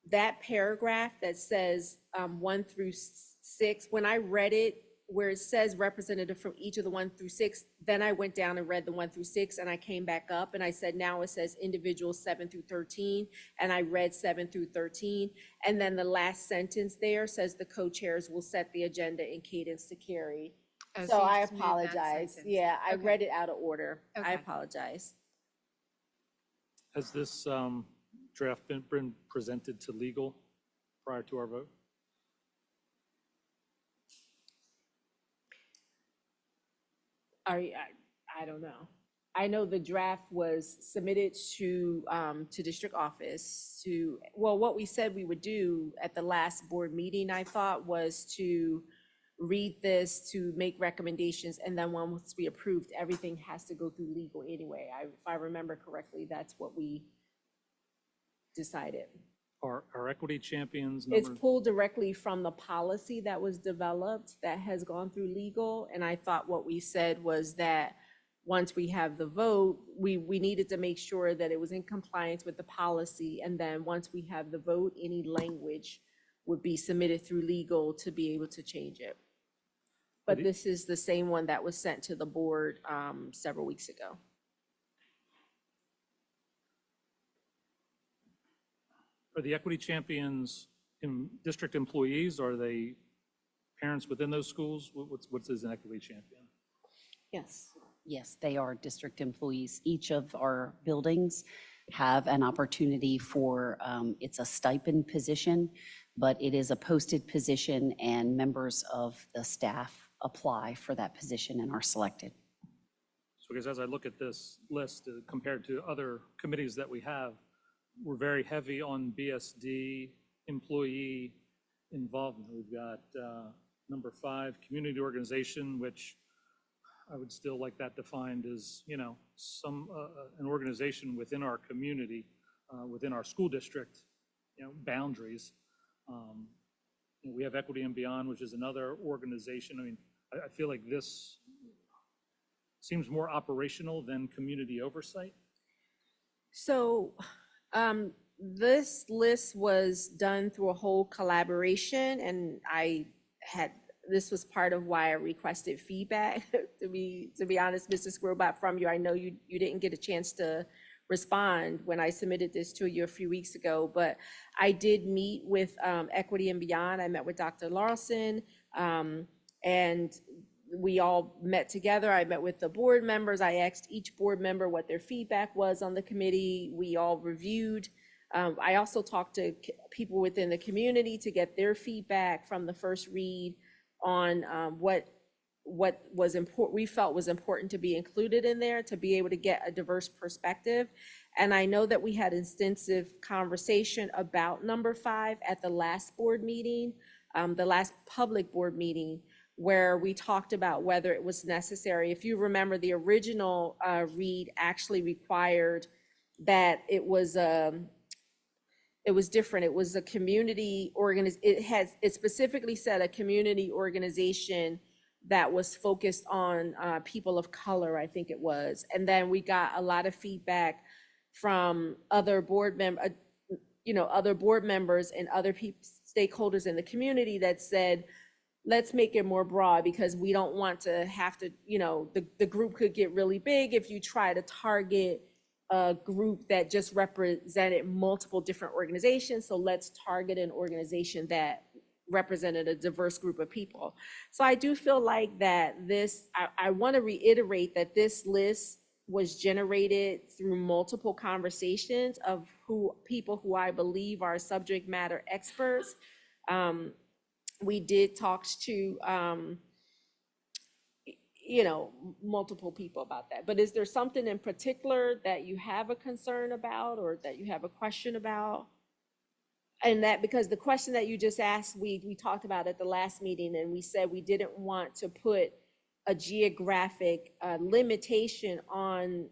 B: that paragraph that says 1 through 6, when I read it, where it says representative from each of the 1 through 6, then I went down and read the 1 through 6, and I came back up and I said, now it says individuals 7 through 13, and I read 7 through 13. And then the last sentence there says the co-chairs will set the agenda in cadence to carry.
H: Oh,
B: So
H: you
B: I
H: just moved that
B: apologize.
H: sentence.
B: Yeah, I
H: Okay.
B: read it out of order. I
H: Okay.
B: apologize.
G: Has this draft been presented to legal prior to our vote?
B: I don't know. I know the draft was submitted to district office to, well, what we said we would do at the last board meeting, I thought, was to read this, to make recommendations, and then once we approved, everything has to go through legal anyway. If I remember correctly, that's what we decided.
G: Our equity champions
B: It's
G: number,
B: pulled directly from the policy that was developed that has gone through legal, and I thought what we said was that once we have the vote, we needed to make sure that it was in compliance with the policy, and then once we have the vote, any language would be submitted through legal to be able to change it. But this is the same one that was sent to the board several weeks ago.
G: are the equity champions district employees? Are they parents within those schools? What's an equity champion?
F: Yes. Yes, they are district employees. Each of our buildings have an opportunity for, it's a stipend position, but it is a posted position, and members of the staff apply for that position and are selected.
G: because as I look at this list compared to other committees that we have, we're very heavy on BSD employee involvement. We've got number 5, community organization, which I would still like that defined as, you know, an organization within our community, within our school district, you know, boundaries. You know, we have Equity and Beyond, which is another organization. I mean, I feel like this seems more operational than community oversight.
B: So this list was done through a whole collaboration, and this was part of why I requested feedback, to be honest, Mrs. Squirrelbot, from you. I know you didn't get a chance to respond when I submitted this to you a few weeks ago, but I did meet with Equity and Beyond. I met with Dr. Larson, and we all met together. I met with the board members. I asked each board member what their feedback was on the committee. We all reviewed. I also talked to people within the community to get their feedback from the first read on what was important, we felt was important to be included in there, to be able to get a diverse perspective. And I know that we had extensive conversation about number 5 at the last board meeting, the last public board meeting, where we talked about whether it was necessary. If you remember, the original read actually required that it was different. It was a community it specifically said a community organization that was focused on people of color, I think it was. And then we got a lot of feedback from other board members and other stakeholders in the community that said, let's make it more broad, because we don't want to have to, the group could get really big if you try to target a group that just represented multiple different organizations. So let's target an organization that represented a diverse group of people. So I do feel like that I want to reiterate that this list was generated through multiple conversations of people who I believe are subject matter experts. We did talk to multiple people about that. But is there something in particular that you have a concern about, or that you have a question about? And that, because the question that you just asked, we talked about at the last meeting, and we said we didn't want to put a geographic limitation on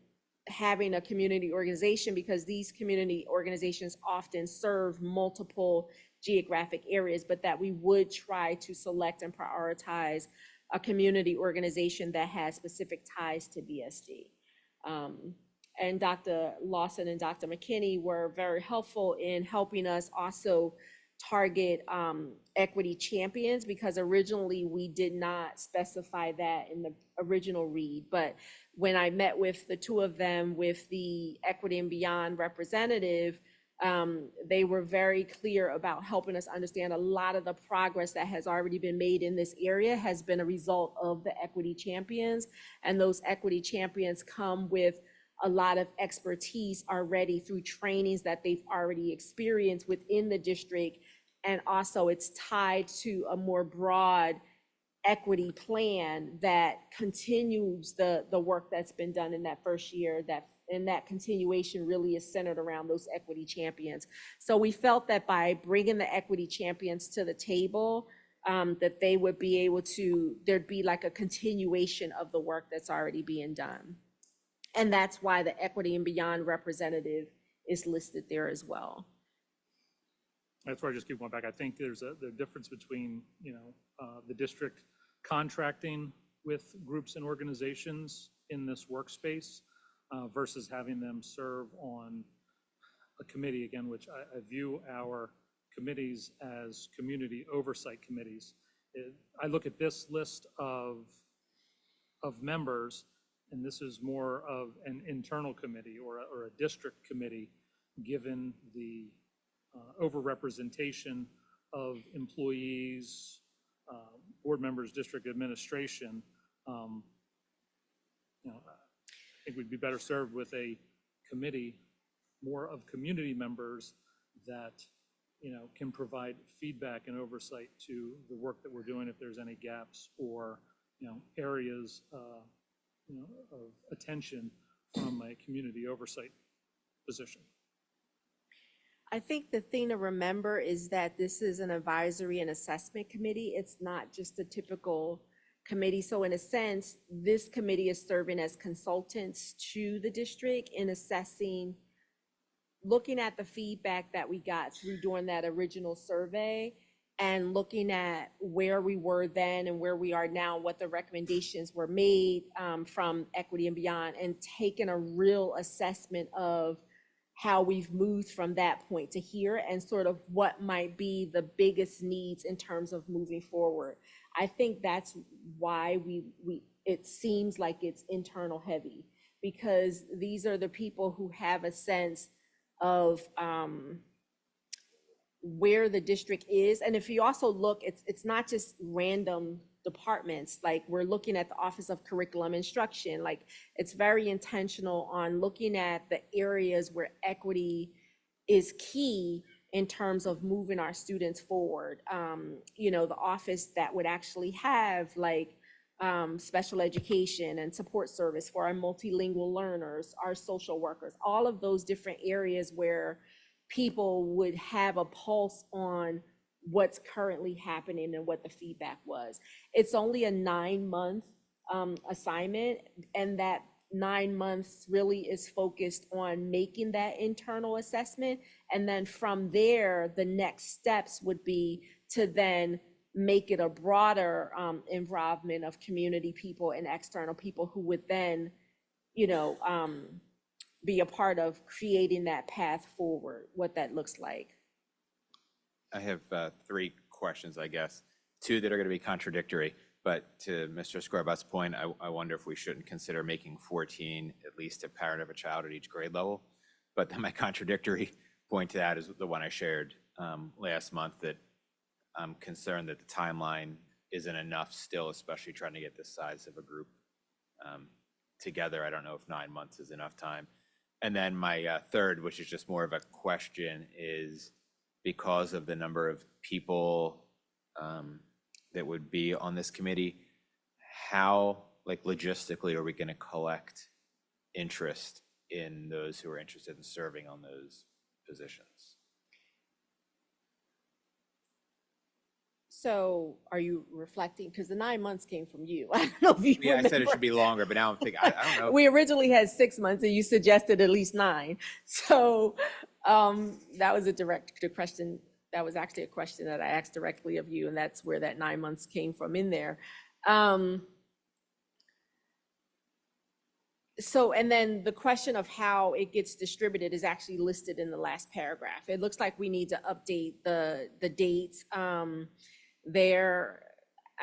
B: having a community organization, because these community organizations often serve multiple geographic areas, but that we would try to select and prioritize a community organization that has specific ties to BSD. And Dr. Lawson and Dr. McKinney were very helpful in helping us also target equity champions, because originally we did not specify that in the original read. But when I met with the two of them, with the Equity and Beyond representative, they were very clear about helping us understand a lot of the progress that has already been made in this area has been a result of the equity champions. And those equity champions come with a lot of expertise already through trainings that they've already experienced within the district. And also it's tied to a more broad equity plan that continues the work that's been done in that first year, and that continuation really is centered around those equity champions. So we felt that by bringing the equity champions to the table, that they would be able to, there'd be like a continuation of the work that's already being done. And that's why the Equity and Beyond representative is listed there as well.
G: That's where I just keep going back. I think there's the difference between, the district contracting with groups and organizations in this workspace versus having them serve on a committee, again, which I view our committees as community oversight committees. I look at this list of members, and this is more of an internal committee or a district committee, given the overrepresentation of employees, board members, district administration. I think we'd be better served with a committee, more of community members that, can provide feedback and oversight to the work that we're doing if there's any gaps or, areas of attention from a community oversight position.
B: I think the thing to remember is that this is an advisory and assessment committee. It's not just a typical committee. So in a sense, this committee is serving as consultants to the district in assessing, looking at the feedback that we got through doing that original survey and looking at where we were then and where we are now, what the recommendations were made from Equity and Beyond, and taking a real assessment of how we've moved from that point to here and sort of what might be the biggest needs in terms of moving forward. I think that's why it seems like it's internal heavy, because these are the people who have a sense of where the district is. And if you also look, it's not just random departments, like we're looking at the Office of Curriculum Instruction, like it's very intentional on looking at the areas where equity is key in terms of moving our students forward. You know, the office that would actually have like special education and support service for our multilingual learners, our social workers, all of those different areas where people would have a pulse on what's currently happening and what the feedback was. It's only a 9-month assignment, and that 9 months really is focused on making that internal assessment. And then from there, the next steps would be to then make it a broader involvement of community people and external people who would then, you know, be a part of creating that path forward, what that looks like.
A: I have 3 questions, I guess, 2 that are going to be contradictory. But to Mr. Scorbat's point, I wonder if we shouldn't consider making 14 at least a parent of a child at each grade level. But then my contradictory point to that is the one I shared last month, that I'm concerned that the timeline isn't enough still, especially trying to get this size of a group together. I don't know if 9 months is enough time. And then my third, which is just more of a question, is because of the number of people that would be on this committee, how, like logistically, are we going to collect interest in those who are interested in serving on those positions?
B: So are you reflecting, because the 9 months came from you. I don't know if you
A: Yeah, I said it
B: remember.
A: should be longer, but now I'm thinking, I don't know.
B: We originally had 6 months and you suggested at least 9. So that was a direct question. That was actually a question that I asked directly of you, and that's where that 9 months came from in there. So, and then the question of how it gets distributed is actually listed in the last paragraph. It looks like we need to update the dates there.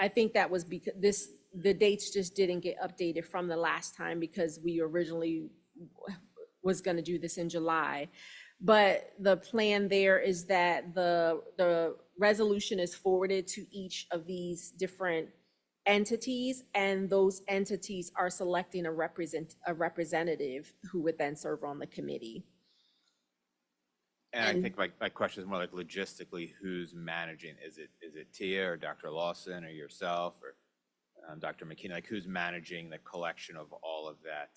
B: I think that was because the dates just didn't get updated from the last time because we originally was going to do this in July. But the plan there is that the resolution is forwarded to each of these different entities, and those entities are selecting a representative who would then serve on the committee.
A: And I think my question is more like logistically, who's managing? Is it Tia or Dr. Lawson or yourself or Dr. McKinney? Like, who's managing the collection of all of that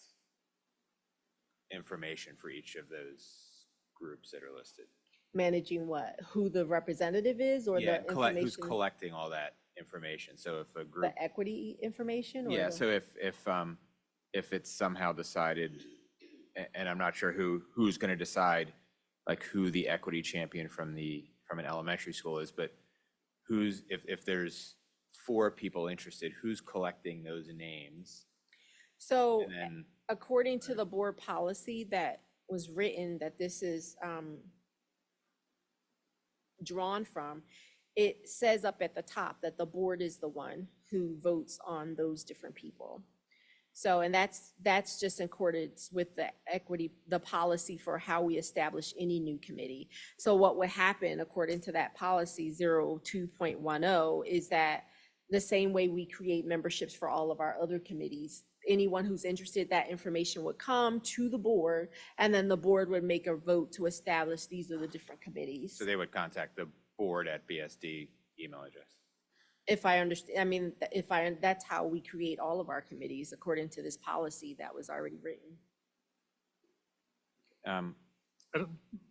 A: information for each of those groups that are listed?
B: Managing what? Who the representative is, or
A: Yeah,
B: the information?
A: who's collecting all that information? So if a group,
B: The equity information? Or
A: yeah.
B: the-
A: So if it's somehow decided, and I'm not sure who's going to decide, like who the equity champion from an elementary school is, but if there's 4 people interested, who's collecting those names?
B: So
A: And then,
B: according to the board policy that was written, that this is drawn from, it says up at the top that the board is the one who votes on those different people. So, and that's just in accordance with the equity, the policy for how we establish any new committee. So what would happen according to that policy 02.10 is that the same way we create memberships for all of our other committees, anyone who's interested, that information would come to the board, and then the board would make a vote to establish these are the different committees.
A: so they would contact the board at BSD email address.
B: If I understand, I mean, that's how we create all of our committees, according to this policy that was already written.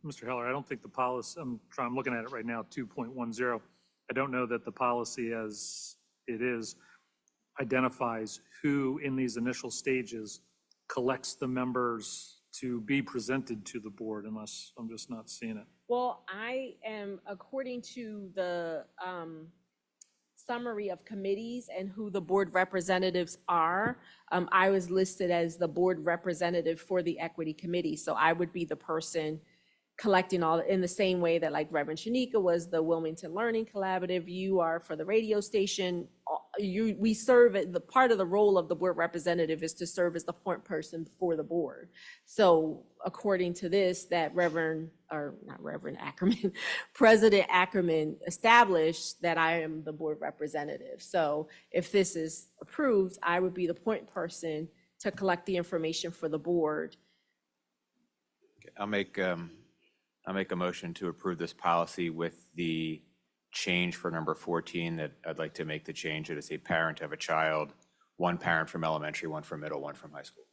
G: Mr. Heller, I don't think the policy, I'm looking at it right now, 2.10. I don't know that the policy as it is identifies who in these initial stages collects the members to be presented to the board, unless I'm just not seeing it.
B: Well, I am, according to the summary of committees and who the board representatives are, I was listed as the board representative for the equity committee. So I would be the person collecting all, in the same way that like Reverend Shanika was the Wilmington Learning Collaborative, you are for the radio station. We serve, the part of the role of the board representative is to serve as the point person for the board. So according to this, that President Ackerman established that I am the board representative. So if this is approved, I would be the point person to collect the information for the board.
A: I'll make a motion to approve this policy with the change for number 14, that I'd like to make the change that it's a parent of a child, one parent from elementary, one from middle, one from high school.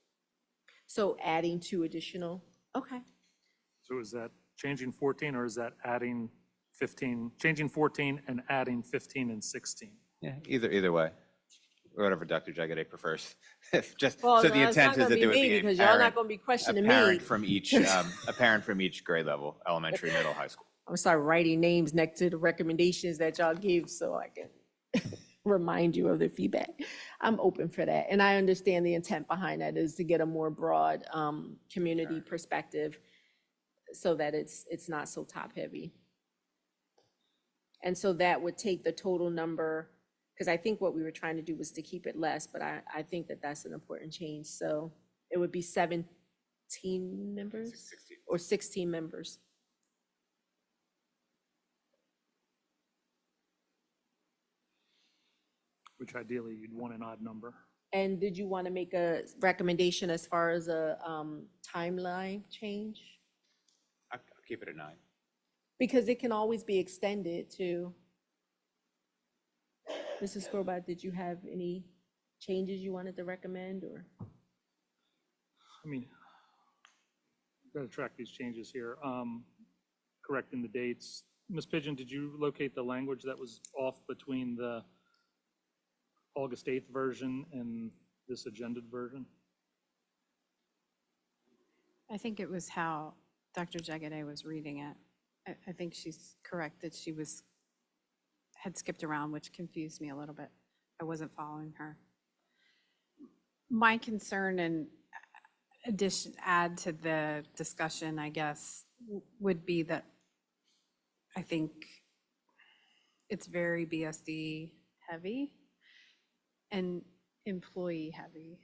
B: So adding 2 additional, okay.
G: So is that changing 14, or is that adding 15, changing 14 and adding 15 and 16?
A: Yeah, either way, whatever Dr. Jagade prefers. Just,
B: Well,
A: so the
B: no, it's not
A: intent is
B: gonna
A: that
B: be
A: there would
B: me,
A: be
B: because
A: a
B: y'all not
A: parent,
B: gonna be
A: a
B: questioning me.
A: parent from each, a parent from each grade level, elementary, middle, high school.
B: I'm gonna start writing names next to the recommendations that y'all give so I can remind you of the feedback. I'm open for that. And I understand the intent behind that is to get a more broad community perspective so that it's not so top heavy. And so that would take the total number, because I think what we were trying to do was to keep it less, but I think that that's an important change. So it would be 17 members
A: 16.
B: or 16 members.
G: Which ideally you'd want an odd number.
B: And did you want to make a recommendation as far as a timeline change?
A: I'll keep it at 9.
B: Because it can always be extended to. Mrs. Scorbat, did you have any changes you wanted to recommend, or?
G: I mean, got to track these changes here. Correcting the dates. Ms. Pigeon, did you locate the language that was off between the August 8th version and this agended version?
H: I think it was how Dr. Jagade was reading it. I think she's correct that she had skipped around, which confused me a little bit. I wasn't following her. My concern and add to the discussion, I guess, would be that I think it's very BSD heavy and employee heavy.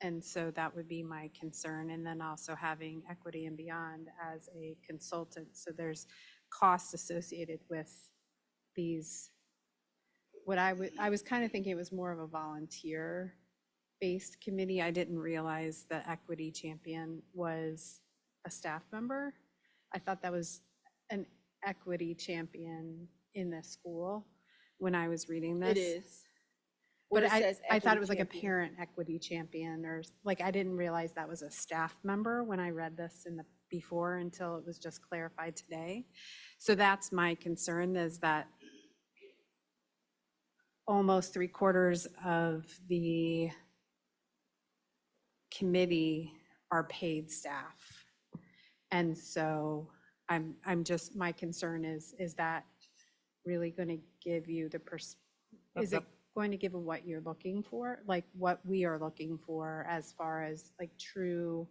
H: And so that would be my concern. And then also having Equity and Beyond as a consultant. So there's costs associated with these. I was kind of thinking it was more of a volunteer-based committee. I didn't realize that Equity Champion was a staff member. I thought that was an Equity Champion in the school when I was reading this.
B: It is.
H: But
B: What it
H: I
B: says,
H: thought
B: equity
H: it was like a
B: champion.
H: parent equity champion, or like, I didn't realize that was a staff member when I read this before until it was just clarified today. So that's my concern, is that almost 3/4 of the committee are paid staff. And so my concern is that really going to give you is it going to give you what you're looking for, like what we are looking for as far as like true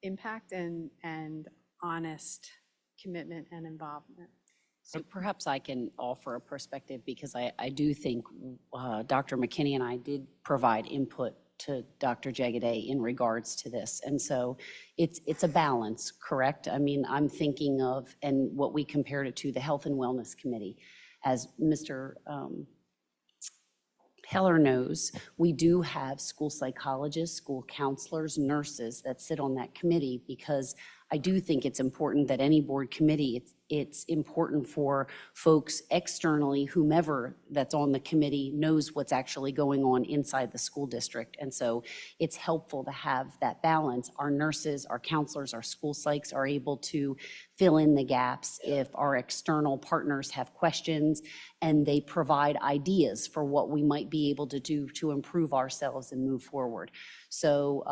H: impact and honest commitment and involvement?
F: So perhaps I can offer a perspective, because I do think Dr. McKinney and I did provide input to Dr. Jagade in regards to this. And so it's a balance, correct? I mean, I'm thinking of, and what we compared it to, the Health and Wellness Committee. As Mr. Heller knows, we do have school psychologists, school counselors, nurses that sit on that committee, because I do think it's important that any board committee, it's important for folks externally, whomever that's on the committee knows what's actually going on inside the school district. And so it's helpful to have that balance. Our nurses, our counselors, our school psychs are able to fill in the gaps if our external partners have questions, and they provide ideas for what we might be able to do to improve ourselves and move forward. So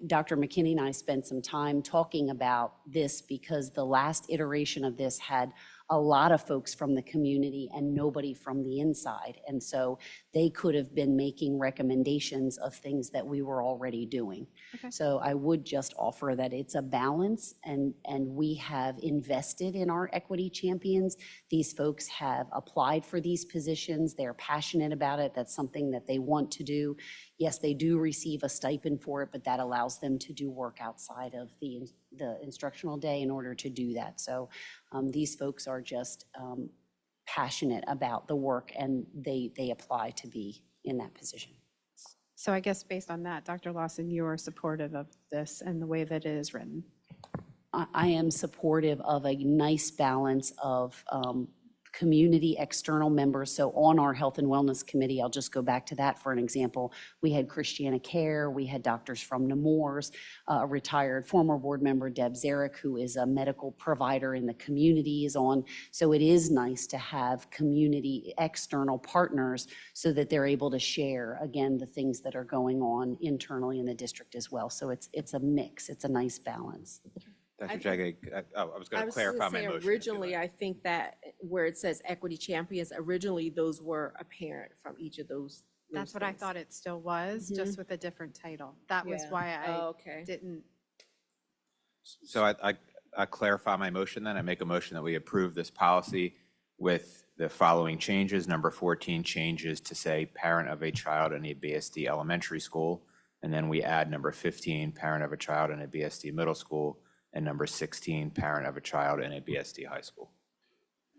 F: Dr. McKinney and I spent some time talking about this because the last iteration of this had a lot of folks from the community and nobody from the inside. And so they could have been making recommendations of things that we were already doing.
H: Okay.
F: So I would just offer that it's a balance, and we have invested in our equity champions. These folks have applied for these positions. They're passionate about it. That's something that they want to do. Yes, they do receive a stipend for it, but that allows them to do work outside of the instructional day in order to do that. So these folks are just passionate about the work, and they apply to be in that position.
H: So I guess based on that, Dr. Lawson, you are supportive of this and the way that it is written.
F: I am supportive of a nice balance of community external members. So on our Health and Wellness Committee, I'll just go back to that for an example. We had Christiana Care, we had doctors from Nemours, a retired former board member, Deb Zarek, who is a medical provider in the community, is on. So it is nice to have community external partners so that they're able to share, again, the things that are going on internally in the district as well. So it's a mix, it's a nice balance.
A: Dr. Jagged, I was going to clarify my motion.
B: Originally, I think that where it says equity champions, originally those were apparent from each of those.
H: That's what I thought it still was, just with a different title. That was
B: Yeah.
H: why I
B: Okay.
H: didn't.
A: So I clarify my motion then. I make a motion that we approve this policy with the following changes. Number 14 changes to say parent of a child in a BSD elementary school. And then we add number 15, parent of a child in a BSD middle school. And number 16, parent of a child in a BSD high school.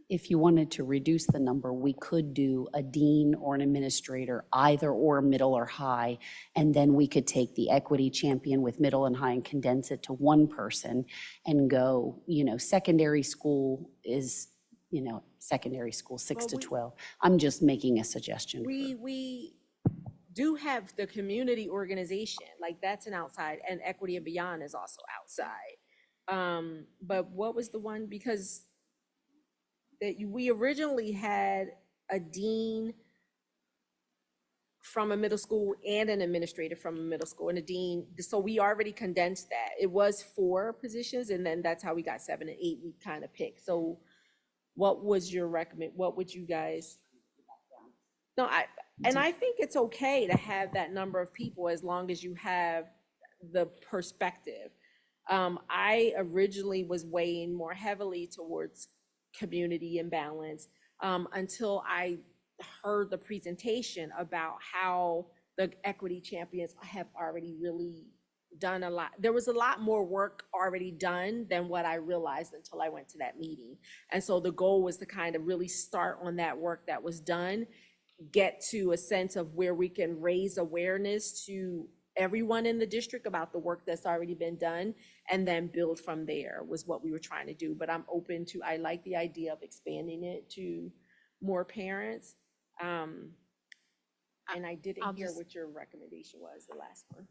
F: If you wanted to reduce the number, we could do a dean or an administrator, either or middle or high, and then we could take the equity champion with middle and high and condense it to one person and go, secondary school is, secondary school 6 to 12. I'm just making a suggestion.
B: We do have the community organization, like that's an outside, and Equity and Beyond is also outside. But what was the one, because we originally had a dean from a middle school and an administrator from a middle school and a dean, so we already condensed that. It was 4 positions, and then that's how we got 7 and 8, we kind of picked. So what was your what would you guys? No, I think it's okay to have that number of people as long as you have the perspective. I originally was weighing more heavily towards community and balance until I heard the presentation about how the equity champions have already really done a lot. There was a lot more work already done than what I realized until I went to that meeting. And so the goal was to kind of really start on that work that was done, get to a sense of where we can raise awareness to everyone in the district about the work that's already been done, and then build from there was what we were trying to do. But I'm open to, I like the idea of expanding it to more parents. And I didn't hear what your recommendation was, the last one.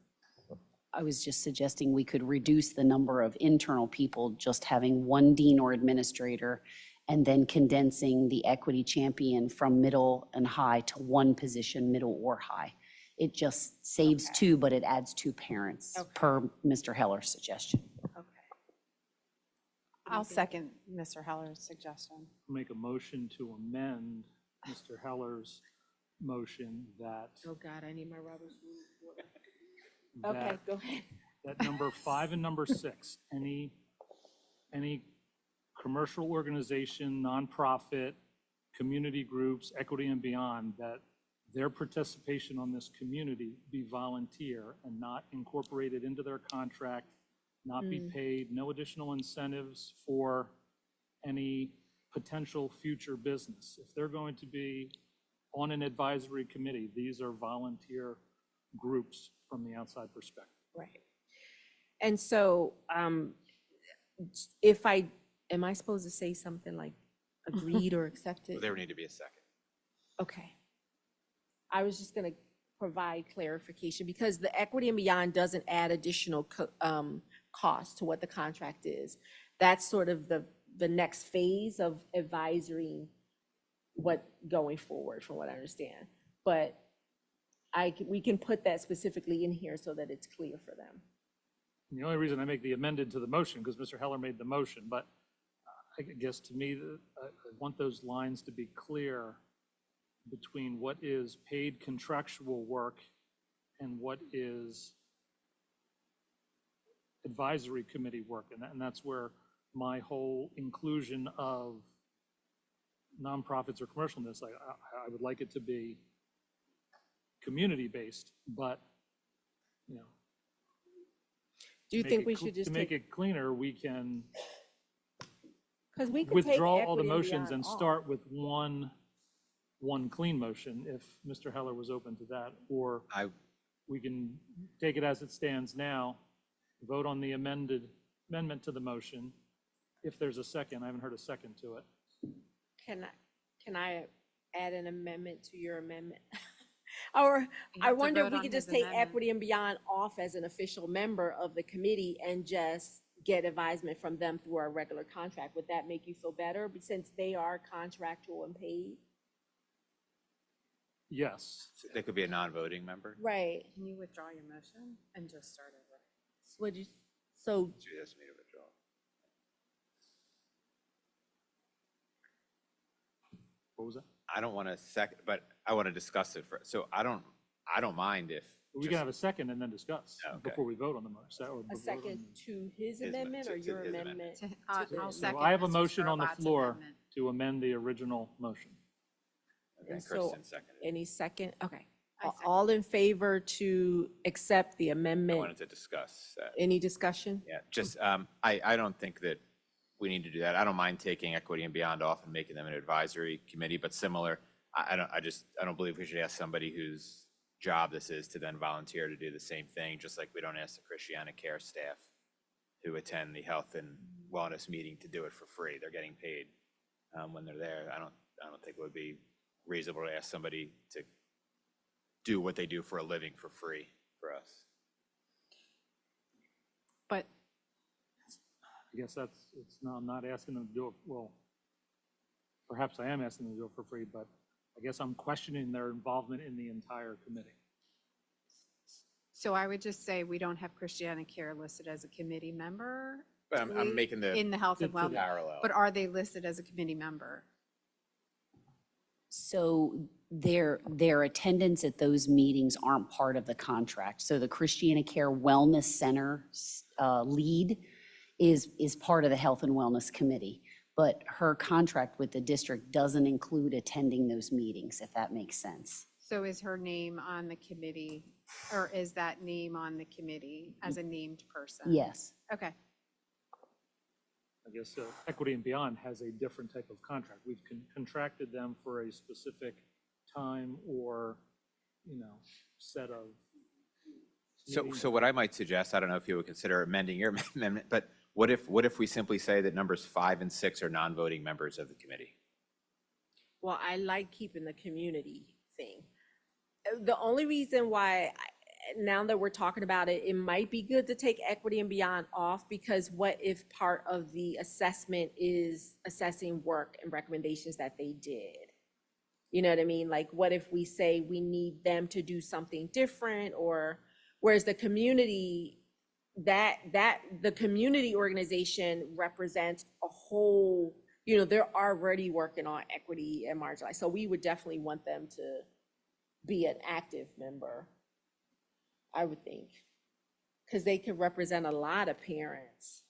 F: I was just suggesting we could reduce the number of internal people, just having one dean or administrator, and then condensing the equity champion from middle and high to one position, middle or high. It just saves 2, but it adds 2 parents per Mr. Heller's suggestion.
B: Okay.
H: I'll second Mr. Heller's suggestion.
G: Make a motion to amend Mr. Heller's motion that.
B: Oh God, I need my Robert's Rules. Okay,
G: that-
B: go ahead.
G: That number 5 and number 6, any commercial organization, nonprofit, community groups, equity and beyond, that their participation on this community be volunteer and not incorporated into their contract, not be paid, no additional incentives for any potential future business. If they're going to be on an advisory committee, these are volunteer groups from the outside perspective.
B: Right. And so if I am I supposed to say something like agreed or accepted?
A: There would need to be a second.
B: Okay. I was just gonna provide clarification because the equity and beyond doesn't add additional cost to what the contract is. That's sort of the next phase of advisory what going forward, from what I understand. But we can put that specifically in here so that it's clear for them.
G: The only reason I make the amended to the motion, because Mr. Heller made the motion, but I guess to me, I want those lines to be clear between what is paid contractual work and what is advisory committee work. And that's where my whole inclusion of nonprofits or commercialness, I would like it to be community-based, but, you know.
B: Do you
G: to
B: think
G: make
B: we
G: it
B: should just
G: To make
B: take,
G: it cleaner, we can
B: because we could take
G: withdraw all the
B: equity and
G: motions
B: beyond
G: and
B: off.
G: start with one clean motion, if Mr. Heller was open to that, or we can take it as it stands now, vote on the amendment to the motion. If there's a second, I haven't heard a second to it.
B: Can I add an amendment to your amendment? Or
H: You
B: I
H: have to
B: wonder if
H: vote
B: we
H: on
B: could just
H: his
B: take
H: amendment.
B: equity and beyond off as an official member of the committee and just get advisement from them through our regular contract. Would that make you feel better since they are contractual and paid?
G: Yes.
A: They could be a non-voting member.
B: Right.
H: Can you withdraw your motion and just start over?
B: Would you, so
A: She has me to withdraw.
G: What was that?
A: I don't want to second, but I want to discuss it first. So I don't mind if.
G: We can have a second and then discuss
A: Okay.
G: before we vote on the motion. or
B: a
G: vote
B: second
G: on
B: to his
A: His
B: amendment or
A: to
B: your
A: his
B: amendment?
A: amendment.
H: I'll
B: the-
H: second.
G: I have a
H: Mr.
G: motion on the
H: Scarbott's
G: floor
H: amendment.
G: to amend the original motion.
A: Okay,
B: And so,
A: Kristen seconded.
B: any second? Okay.
H: I second.
B: All in favor to accept the
A: I
B: amendment?
A: wanted to discuss that.
B: Any discussion?
A: Yeah, just, I don't think that we need to do that. I don't mind taking equity and beyond off and making them an advisory committee, but similar, I don't believe we should ask somebody whose job this is to then volunteer to do the same thing, just like we don't ask the Christiana Care staff who attend the health and wellness meeting to do it for free. They're getting paid when they're there. I don't think it would be reasonable to ask somebody to do what they do for a living for free for us.
H: But
G: I guess I'm not asking them to do it, well, perhaps I am asking them to do it for free, but I guess I'm questioning their involvement in the entire committee.
H: so I would just say we don't have Christiana Care listed as a committee member.
A: But I'm making
H: In the health and
G: to the
H: wellness,
A: parallel.
H: but are they listed as a committee member?
F: So their attendance at those meetings aren't part of the contract. So the Christiana Care Wellness Center lead is part of the Health and Wellness Committee. But her contract with the district doesn't include attending those meetings, if that makes sense.
H: So is her name on the committee, or is that name on the committee as a named person?
F: Yes.
H: Okay,
G: I guess Equity and Beyond has a different type of contract. We've contracted them for a specific time or, set of.
A: So what I might suggest, I don't know if you would consider amending your amendment, but what if we simply say that numbers 5 and 6 are non-voting members of the committee?
B: Well, I like keeping the community thing. The only reason why, now that we're talking about it, it might be good to take equity and beyond off, because what if part of the assessment is assessing work and recommendations that they did? You know what I mean? Like, what if we say we need them to do something different, or whereas the community, the community organization represents a whole, they're already working on equity and marginalized. So we would definitely want them to be an active member, I would think, because they could represent a lot of parents.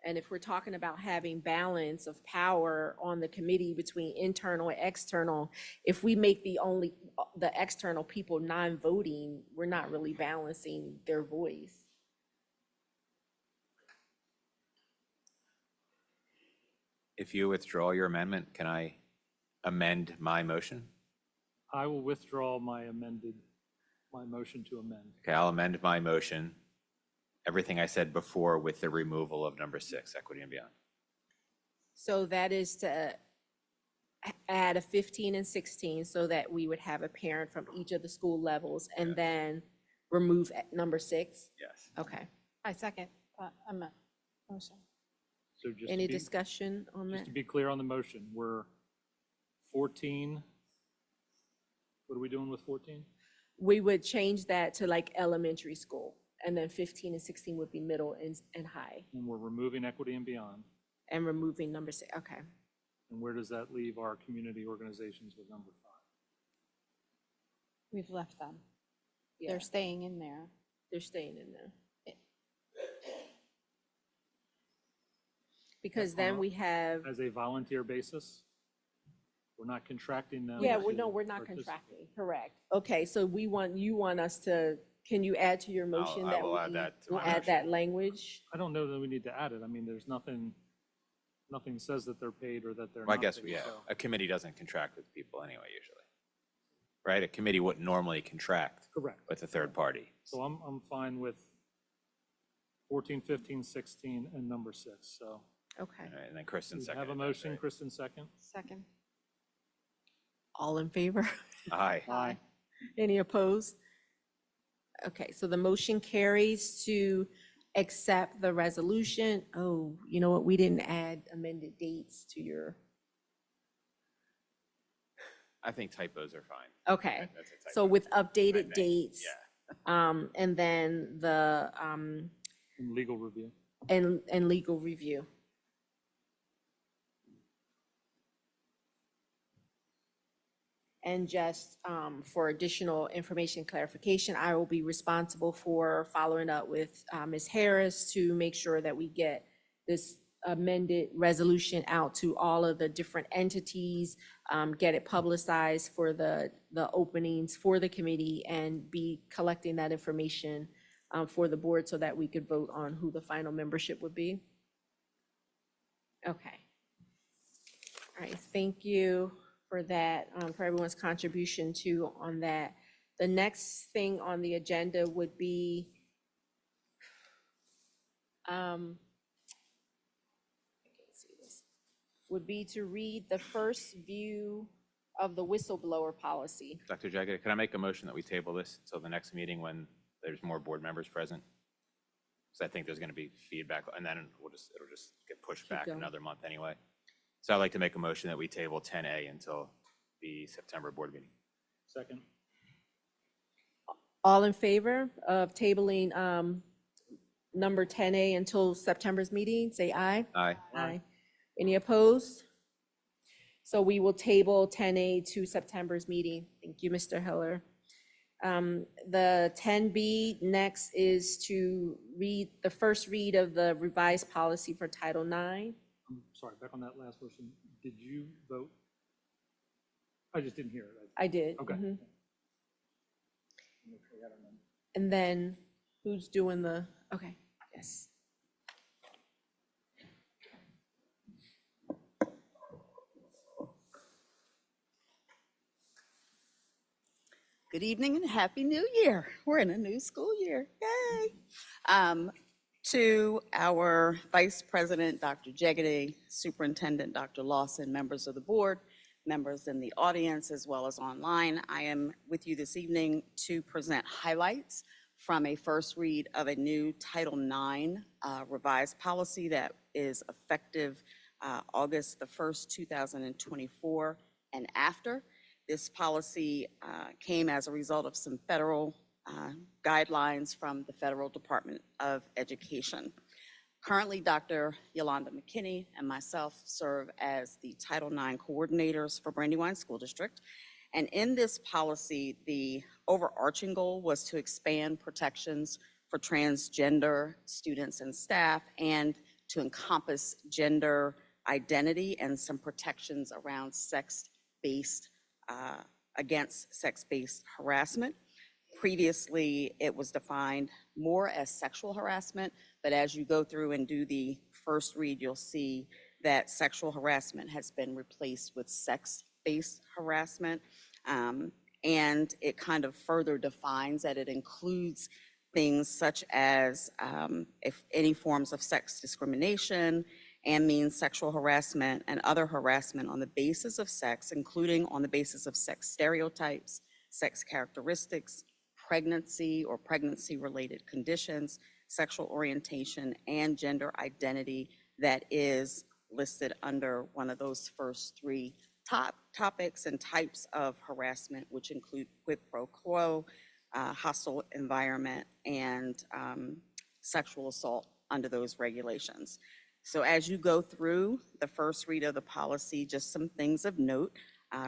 B: And if we're talking about having balance of power on the committee between internal and external, if we make the external people non-voting, we're not really balancing their voice.
A: If you withdraw your amendment, can I amend my motion?
G: I will withdraw my motion to amend.
A: Okay, I'll amend my motion everything I said before with the removal of number 6, equity and beyond.
B: So that is to add a 15 and 16 so that we would have a parent from each of the school levels and then remove number 6?
A: Yes.
B: Okay.
H: I second, motion.
G: So just
B: Any
G: to be,
B: discussion on that?
G: just to be clear on the motion, we're 14. What are we doing with 14?
B: We would change that to like elementary school, and then 15 and 16 would be middle and high,
G: And we're removing equity and beyond.
B: and removing number 6. Okay.
G: And where does that leave our community organizations with number 5?
H: We've left them.
B: Yeah,
H: They're staying in there.
B: they're staying in there. Because then we have,
G: As a volunteer basis? We're not contracting them?
B: yeah,
G: to
B: no, we're not
G: participate.
B: contracting, correct. Okay, so you want us to, can you add to your motion
A: I
B: that
A: will add
B: we
A: that to
B: will
A: my
B: add that
A: motion.
B: language?
G: I don't know that we need to add it. I mean, there's nothing says that they're paid or that they're
A: Well, I
G: not
A: guess,
G: paid,
A: yeah,
G: so.
A: a committee doesn't contract with people anyway, usually. Right? A committee wouldn't normally contract
G: Correct.
A: with a third party.
G: So I'm fine with 14, 15, 16, and number 6, so.
B: Okay.
A: All right, and then Kristen
G: We
A: seconded
G: have a
A: that,
G: motion,
A: right?
G: Kristen second.
H: Second.
B: All in favor?
A: Aye.
G: Aye.
B: Any opposed? Okay, so the motion carries to accept the resolution. Oh, you know what? We didn't add amended dates to your,
A: I think typos are fine.
B: okay.
A: That's a typo.
B: So with
A: I
B: updated
A: think,
B: dates.
A: Yeah.
B: And then the,
G: And legal review.
B: and legal review. And just for additional information clarification, I will be responsible for following up with Ms. Harris to make sure that we get this amended resolution out to all of the different entities, get it publicized for the openings for the committee, and be collecting that information for the board so that we could vote on who the final membership would be. Okay. All right, thank you for that, for everyone's contribution to on that. The next thing on the agenda would be I can't see this, would be to read the first view of the whistleblower policy.
A: Dr. Jagged, can I make a motion that we table this until the next meeting when there's more board members present? Because I think there's going to be feedback, and then it'll just get pushed back
B: going.
A: another month anyway. So I'd like to make a motion that we table 10A until the September board meeting.
G: Second.
B: All in favor of tabling number 10A until September's meeting, say aye.
A: Aye.
B: Aye. Any opposed? So we will table 10A to September's meeting. Thank you, Mr. Heller. The 10B next is to read the first read of the revised policy for Title IX.
G: I'm sorry, back on that last motion. Did you vote? I just didn't hear it.
B: I did.
G: Okay.
B: mhm. And then who's doing the, okay, yes.
J: Good evening and Happy New Year. We're in a new school year. Yay. To our Vice President, Dr. Jaggedy, Superintendent, Dr. Lawson, members of the board, members in the audience, as well as online, I am with you this evening to present highlights from a first read of a new Title IX revised policy that is effective August the 1st, 2024 and after. This policy came as a result of some federal guidelines from the Federal Department of Education. Currently, Dr. Yolanda McKinney and myself serve as the Title IX coordinators for Brandywine School District. And in this policy, the overarching goal was to expand protections for transgender students and staff and to encompass gender identity and some protections around against sex-based harassment. Previously, it was defined more as sexual harassment, but as you go through and do the first read, you'll see that sexual harassment has been replaced with sex-based harassment. And it kind of further defines that it includes things such as if any forms of sex discrimination and means sexual harassment and other harassment on the basis of sex, including on the basis of sex stereotypes, sex characteristics, pregnancy or pregnancy-related conditions, sexual orientation, and gender identity that is listed under one of those first three topics and types of harassment, which include quid pro quo, hostile environment, and sexual assault under those regulations. So as you go through the first read of the policy, just some things of note.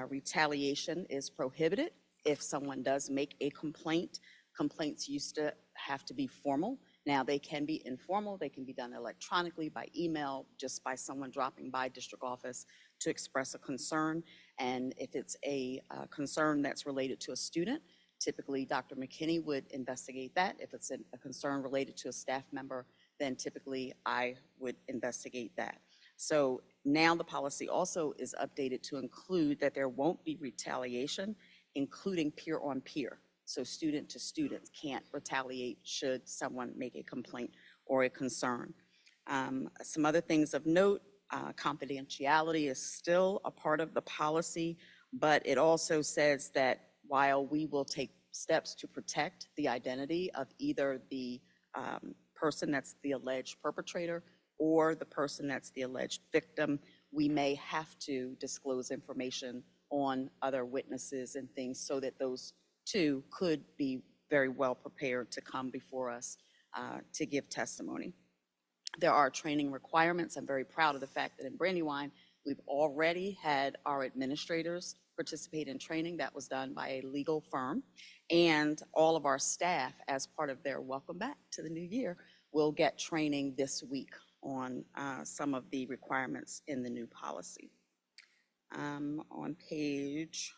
J: Retaliation is prohibited if someone does make a complaint. Complaints used to have to be formal. Now they can be informal. They can be done electronically, by email, just by someone dropping by district office to express a concern. And if it's a concern that's related to a student, typically Dr. McKinney would investigate that. If it's a concern related to a staff member, then typically I would investigate that. So now the policy also is updated to include that there won't be retaliation, including peer on peer. So student to student can't retaliate should someone make a complaint or a concern. Some other things of note, confidentiality is still a part of the policy, but it also says that while we will take steps to protect the identity of either the person that's the alleged perpetrator or the person that's the alleged victim, we may have to disclose information on other witnesses and things so that those two could be very well prepared to come before us to give testimony. There are training requirements. I'm very proud of the fact that in Brandywine, we've already had our administrators participate in training that was done by a legal firm. And all of our staff, as part of their welcome back to the new year, will get training this week on some of the requirements in the new policy. On page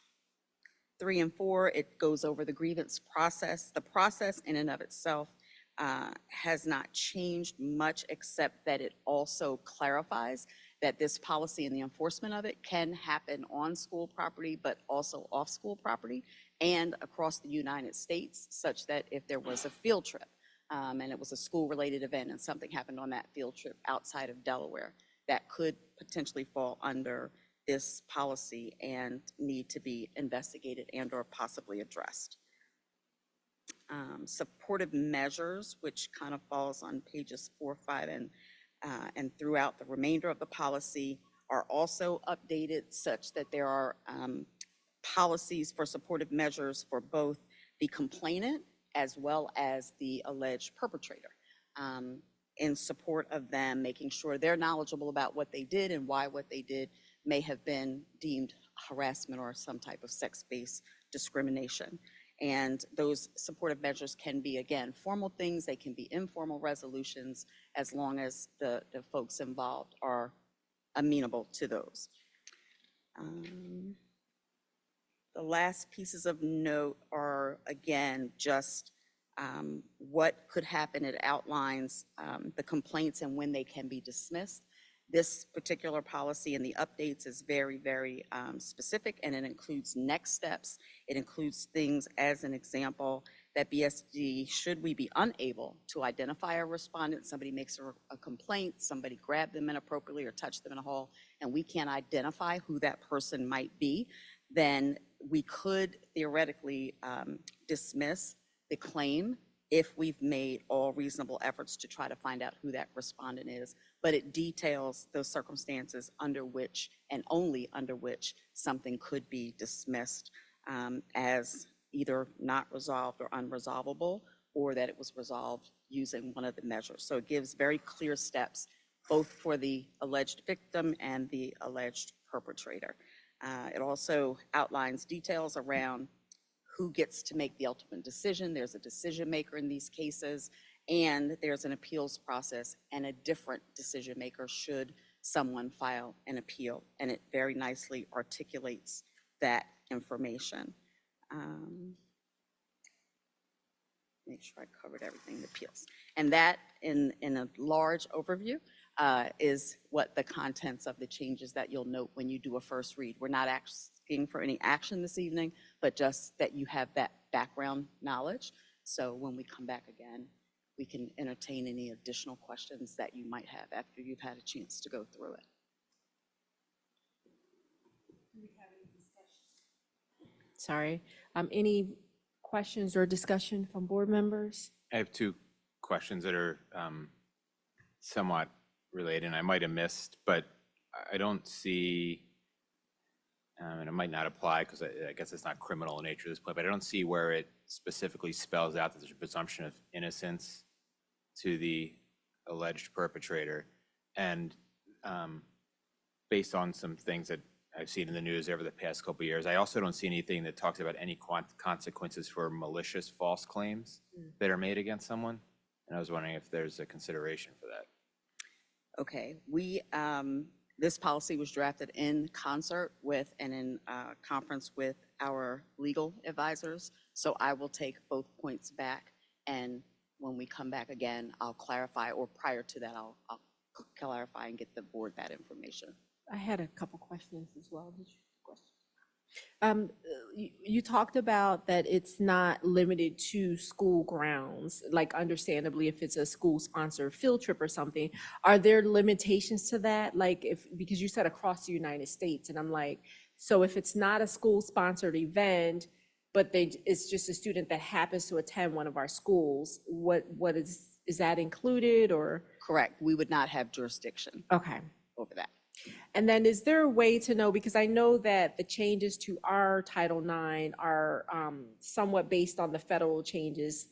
J: 3 and 4, it goes over the grievance process. The process in and of itself has not changed much, except that it also clarifies that this policy and the enforcement of it can happen on school property, but also off school property and across the United States, such that if there was a field trip and it was a school-related event and something happened on that field trip outside of Delaware, that could potentially fall under this policy and need to be investigated and or possibly addressed. Supportive measures, which kind of falls on pages 4, 5, and throughout the remainder of the policy, are also updated such that there are policies for supportive measures for both the complainant as well as the alleged perpetrator, in support of them, making sure they're knowledgeable about what they did and why what they did may have been deemed harassment or some type of sex-based discrimination. And those supportive measures can be, again, formal things, they can be informal resolutions, as long as the folks involved are amenable to those. The last pieces of note are, again, just what could happen. It outlines the complaints and when they can be dismissed. This particular policy and the updates is very, very specific, and it includes next steps. It includes things, as an example, that BSD, should we be unable to identify a respondent, somebody makes a complaint, somebody grabbed them inappropriately or touched them in a hall, and we can't identify who that person might be, then we could theoretically dismiss the claim if we've made all reasonable efforts to try to find out who that respondent is. But it details those circumstances under which and only under which something could be dismissed as either not resolved or unresolvable, or that it was resolved using one of the measures. So it gives very clear steps, both for the alleged victim and the alleged perpetrator. It also outlines details around who gets to make the ultimate decision. There's a decision maker in these cases, and there's an appeals process and a different decision maker should someone file an appeal. And it very nicely articulates that information. Make sure I covered everything, the appeals. And that, in a large overview, is what the contents of the changes that you'll note when you do a first read. We're not asking for any action this evening, but just that you have that background knowledge So when we come back again, we can entertain any additional questions that you might have after you've had a chance to go through it.
B: Sorry. Any questions or discussion from board members?
A: I have two questions that are somewhat related, and I might have missed, but I don't see, and it might not apply because I guess it's not criminal in nature at this point, but I don't see where it specifically spells out that there's a presumption of innocence to the alleged perpetrator. And based on some things that I've seen in the news over the past couple of years, I also don't see anything that talks about any consequences for malicious false claims that are made against someone. And I was wondering if there's a consideration for that.
J: Okay, this policy was drafted in concert with and in conference with our legal advisors. So I will take both points back, and when we come back again, I'll clarify, or prior to that, I'll clarify and get the board that information.
B: I had a couple questions as well. Did you? You talked about that it's not limited to school grounds, like understandably if it's a school-sponsored field trip or something. Are there limitations to that? Like because you said across the United States, and I'm like, so if it's not a school-sponsored event, but it's just a student that happens to attend one of our schools, what is that included or?
J: Correct, we would not have jurisdiction
B: Okay.
J: over that.
B: And then is there a way to know, because I know that the changes to our Title IX are somewhat based on the federal changes,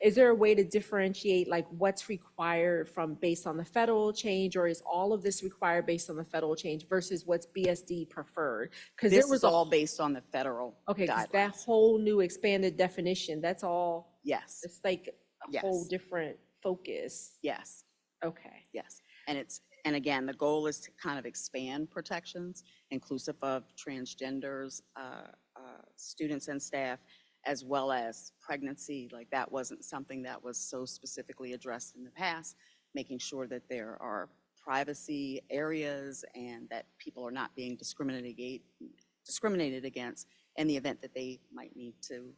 B: is there a way to differentiate like what's required from based on the federal change, or is all of this required based on the federal change versus what's BSD preferred? Because
J: This was all based on the federal
B: okay, 'cause that
J: guidelines.
B: whole new expanded definition, that's all,
J: Yes,
B: it's like a whole
J: Yes.
B: different focus.
J: yes,
B: Okay.
J: yes. And again, the goal is to kind of expand protections, inclusive of transgenders, students and staff, as well as pregnancy. Like that wasn't something that was so specifically addressed in the past, making sure that there are privacy areas and that people are not being discriminated against in the event that they might need to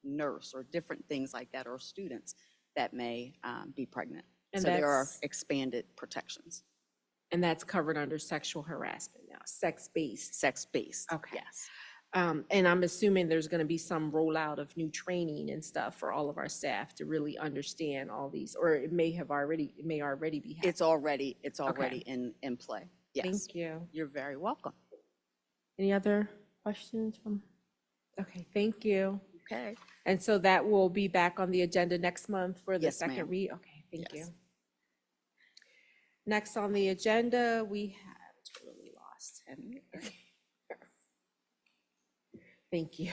J: nurse or different things like that, or students that may be pregnant.
B: And
J: So there are
B: that's-
J: expanded protections.
B: And that's covered under sexual harassment now, sex-based.
J: Sex-based.
B: Okay.
J: Yes.
B: And I'm assuming there's going to be some rollout of new training and stuff for all of our staff to really understand all these, or it may already be happening.
J: It's already in play. Yes.
B: Thank you.
J: You're very welcome.
B: Any other questions from? Okay, thank you.
J: Okay.
B: And so that will be back on the agenda next month for the
J: Yes,
B: second
J: ma'am.
B: read? Okay, thank you.
J: Yes.
B: Next on the agenda, we have totally lost. Thank you.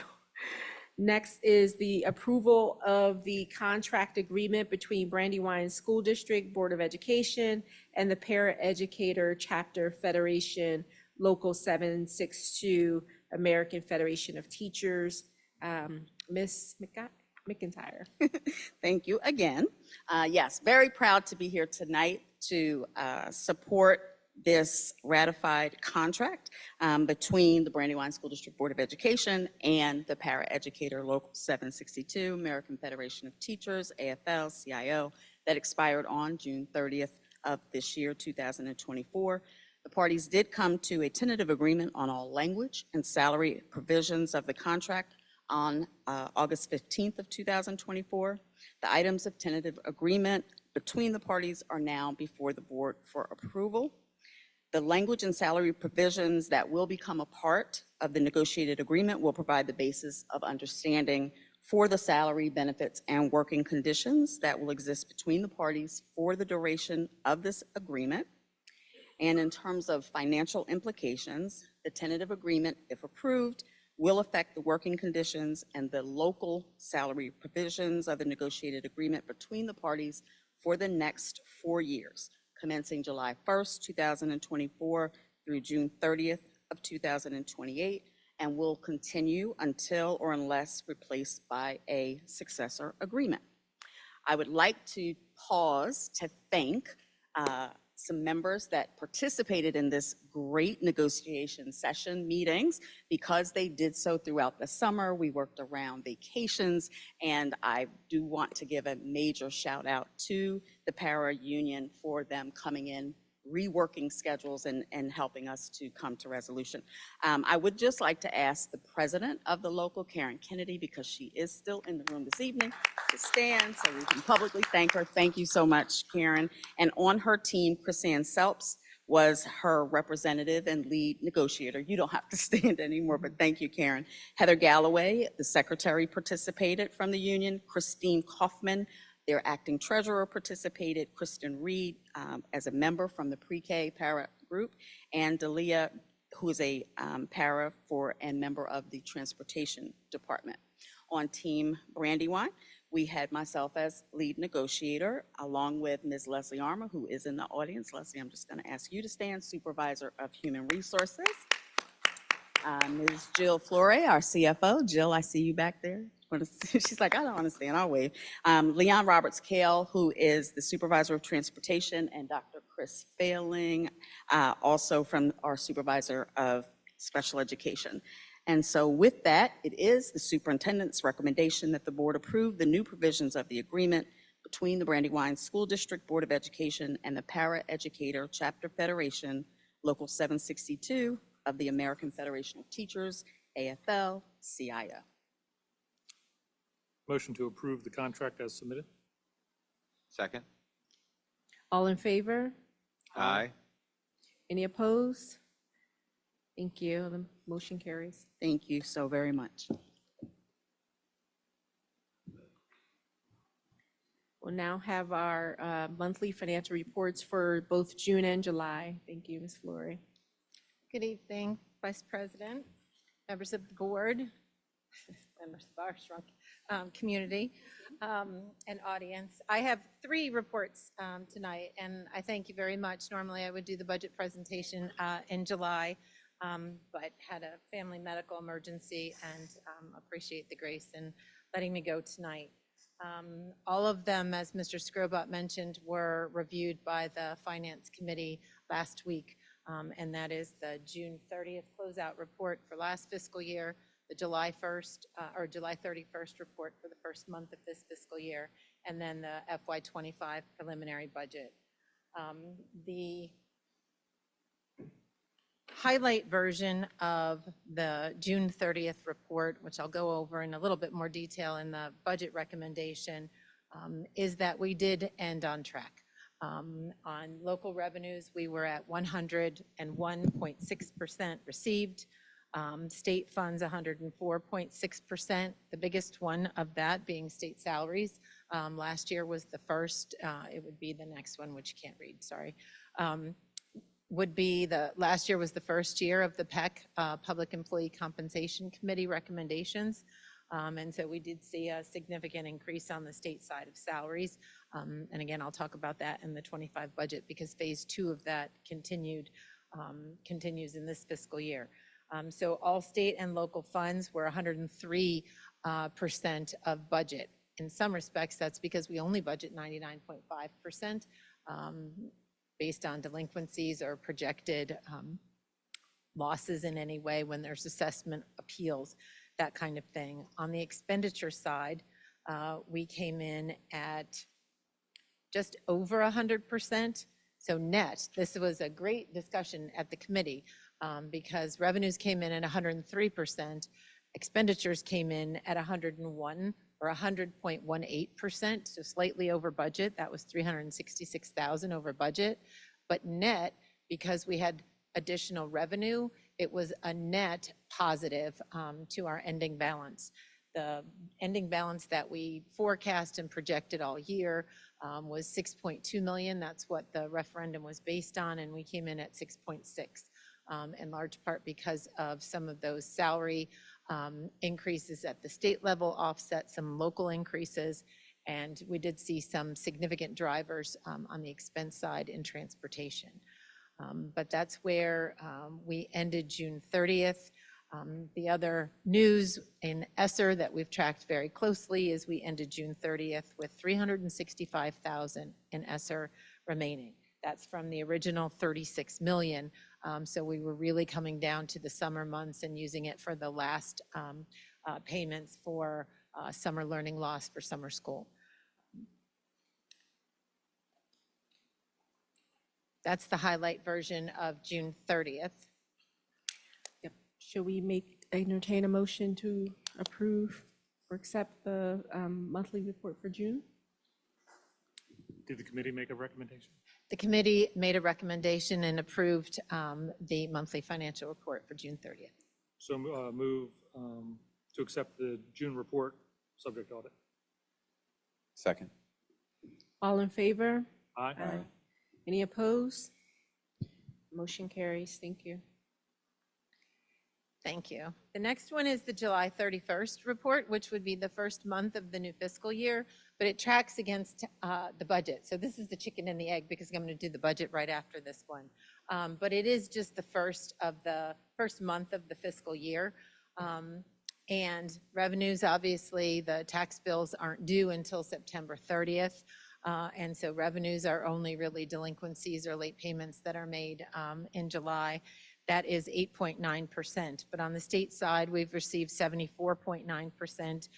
B: Next is the approval of the contract agreement between Brandywine School District Board of Education and the Paraeducator Chapter Federation Local 762 American Federation of Teachers. Ms. McIntyre.
J: Thank you again. Yes, very proud to be here tonight to support this ratified contract between the Brandywine School District Board of Education and the Paraeducator Local 762 American Federation of Teachers, AFL-CIO, that expired on June 30th of this year, 2024. The parties did come to a tentative agreement on all language and salary provisions of the contract on August 15th of 2024. The items of tentative agreement between the parties are now before the board for approval. The language and salary provisions that will become a part of the negotiated agreement will provide the basis of understanding for the salary, benefits, and working conditions that will exist between the parties for the duration of this agreement. And in terms of financial implications, the tentative agreement, if approved, will affect the working conditions and the local salary provisions of the negotiated agreement between the parties for the next 4 years, commencing July 1st, 2024 through June 30th of 2028, and will continue until or unless replaced by a successor agreement. I would like to pause to thank some members that participated in this great negotiation session meetings because they did so throughout the summer. We worked around vacations, and I do want to give a major shout out to the para union for them coming in, reworking schedules and helping us to come to resolution. I would just like to ask the president of the local, Karen Kennedy, because she is still in the room this evening, to stand so we can publicly thank her. Thank you so much, Karen. And on her team, Chrisanne Selps was her representative and lead negotiator. You don't have to stand anymore, but thank you, Karen. Heather Galloway, the secretary, participated from the union. Christine Kaufman, their acting treasurer, participated. Kristen Reed as a member from the pre-K para group, and Dalia, who is a para for and member of the transportation department. On Team Brandywine, we had myself as lead negotiator, along with Ms. Leslie Armour, who is in the audience. Leslie, I'm just going to ask you to stand, supervisor of human resources. Ms. Jill Flore, our CFO. Jill, I see you back there. She's like, I don't understand, I'll wave. Leon Roberts-Kale, who is the supervisor of transportation, and Dr. Chris Failing, also from our supervisor of special education. And so with that, it is the superintendent's recommendation that the board approve the new provisions of the agreement between the Brandywine School District Board of Education and the Para Educator Chapter Federation, Local 762 of the American Federation of Teachers, AFL-CIO.
G: Motion to approve the contract as submitted?
A: Second?
B: All in favor?
A: Aye.
B: Any opposed? Thank you. The motion carries.
J: Thank you so very much.
B: We'll now have our monthly financial reports for both June and July. Thank you, Ms. Fleury.
H: Good evening, Vice President, members of the board, members of our strong community and audience. I have 3 reports tonight, and I thank you very much. Normally, I would do the budget presentation in July, but had a family medical emergency, and appreciate the grace in letting me go tonight. All of them, as Mr. Scrobot mentioned, were reviewed by the Finance Committee last week, and that is the June 30th closeout report for last fiscal year, the July 1st or July 31st report for the first month of this fiscal year, and then the FY25 preliminary budget. The highlight version of the June 30th report, which I'll go over in a little bit more detail in the budget recommendation, is that we did end on track. On local revenues, we were at 101.6% received. State funds, 104.6%. The biggest one of that being state salaries. Last year was the first, it would be the next one, which you can't read, sorry. Last year was the first year of the PEC, Public Employee Compensation Committee recommendations. And so we did see a significant increase on the state side of salaries. And again, I'll talk about that in the 25 budget because phase 2 of that continues in this fiscal year. So all state and local funds were 103% of budget. In some respects, that's because we only budget 99.5%. Based on delinquencies or projected losses in any way when there's assessment appeals, that kind of thing. On the expenditure side, we came in at just over 100%. So net, this was a great discussion at the committee because revenues came in at 103%, expenditures came in at 101 or 100.18%, so slightly over budget. That was $366,000 over budget. But net, because we had additional revenue, it was a net positive to our ending balance. The ending balance that we forecast and projected all year was 6.2 million. That's what the referendum was based on, and we came in at 6.6, in large part because of some of those salary increases at the state level offset some local increases, and we did see some significant drivers on the expense side in transportation. But that's where we ended June 30th. The other news in ESSER that we've tracked very closely is we ended June 30th with $365,000 in ESSER remaining.
K: That's from the original 36 million. So we were really coming down to the summer months and using it for the last payments for summer learning loss for summer school. That's the highlight version of June 30th.
B: Yep. Should we entertain a motion to approve or accept the monthly report for June?
G: Did the committee make a recommendation?
K: The committee made a recommendation and approved the monthly financial report for June 30th.
G: So move to accept the June report, subject to audit.
A: Second.
B: All in favor?
G: Aye.
B: Any opposed? Motion carries. Thank you.
K: Thank you. The next one is the July 31st report, which would be the first month of the new fiscal year, but it tracks against the budget. So this is the chicken and the egg because I'm going to do the budget right after this one. But it is just the first month of the fiscal year. And revenues, obviously, the tax bills aren't due until September 30th. And so revenues are only really delinquencies or late payments that are made in July. That is 8.9%. But on the state side, we've received 74.9%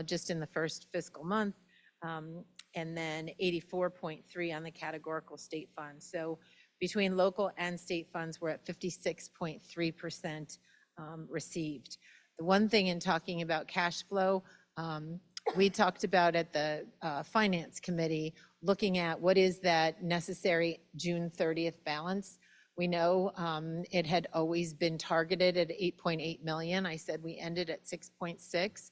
K: just in the first fiscal month, and then 84.3% on the categorical state funds. So between local and state funds, we're at 56.3% received. The one thing in talking about cash flow, we talked about at the Finance Committee, looking at what is that necessary June 30th balance. We know it had always been targeted at 8.8 million. I said we ended at 6.6.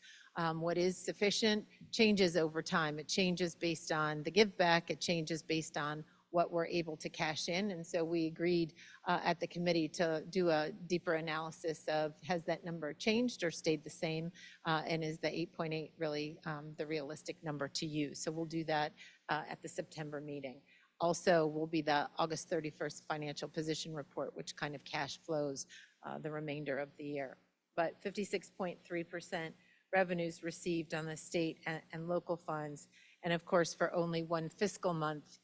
K: What is sufficient changes over time. It changes based on the give back. It changes based on what we're able to cash in. And so we agreed at the committee to do a deeper analysis of has that number changed or stayed the same? And is the 8.8 really the realistic number to use? So we'll do that at the September meeting. Also will be the August 31st financial position report, which kind of cash flows the remainder of the year. But 56.3% revenues received on the state and local funds. And of course, for only one fiscal month,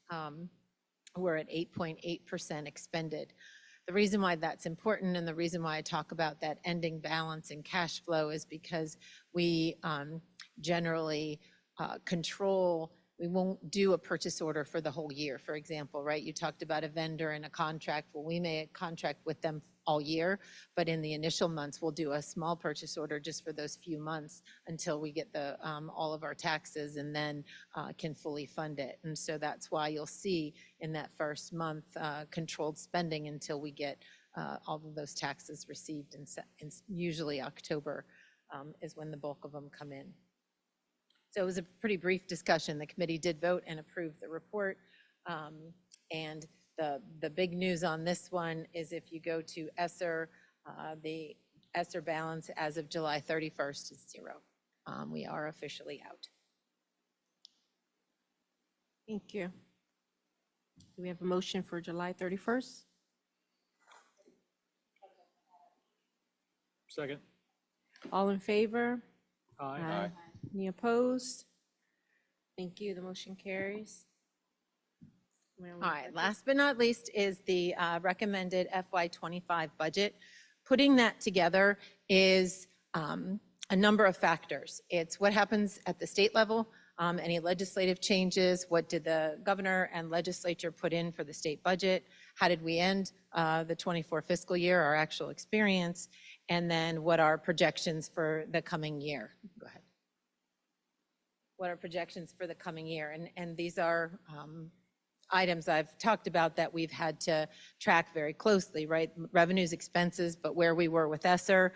K: we're at 8.8% expended. The reason why that's important and the reason why I talk about that ending balance and cash flow is because we generally control. We won't do a purchase order for the whole year, for example, right? You talked about a vendor and a contract. Well, we may contract with them all year, but in the initial months, we'll do a small purchase order just for those few months until we get the all of our taxes and then can fully fund it. And so that's why you'll see in that first month controlled spending until we get all of those taxes received. And usually October is when the bulk of them come in. So it was a pretty brief discussion. The committee did vote and approve the report. And the big news on this one is if you go to ESSER, the ESSER balance as of July 31st is 0. We are officially out.
B: Thank you. Do we have a motion for July 31st?
G: Second.
B: All in favor?
G: Aye.
B: Any opposed? Thank you. The motion carries.
K: All right, last but not least is the recommended FY25 budget. Putting that together is a number of factors. It's what happens at the state level, any legislative changes, what did the governor and legislature put in for the state budget, how did we end the 24 fiscal year, our actual experience, and then what are projections for the coming year. Go ahead. What are projections for the coming year? And these are items I've talked about that we've had to track very closely, right? Revenues, expenses, but where we were with ESSER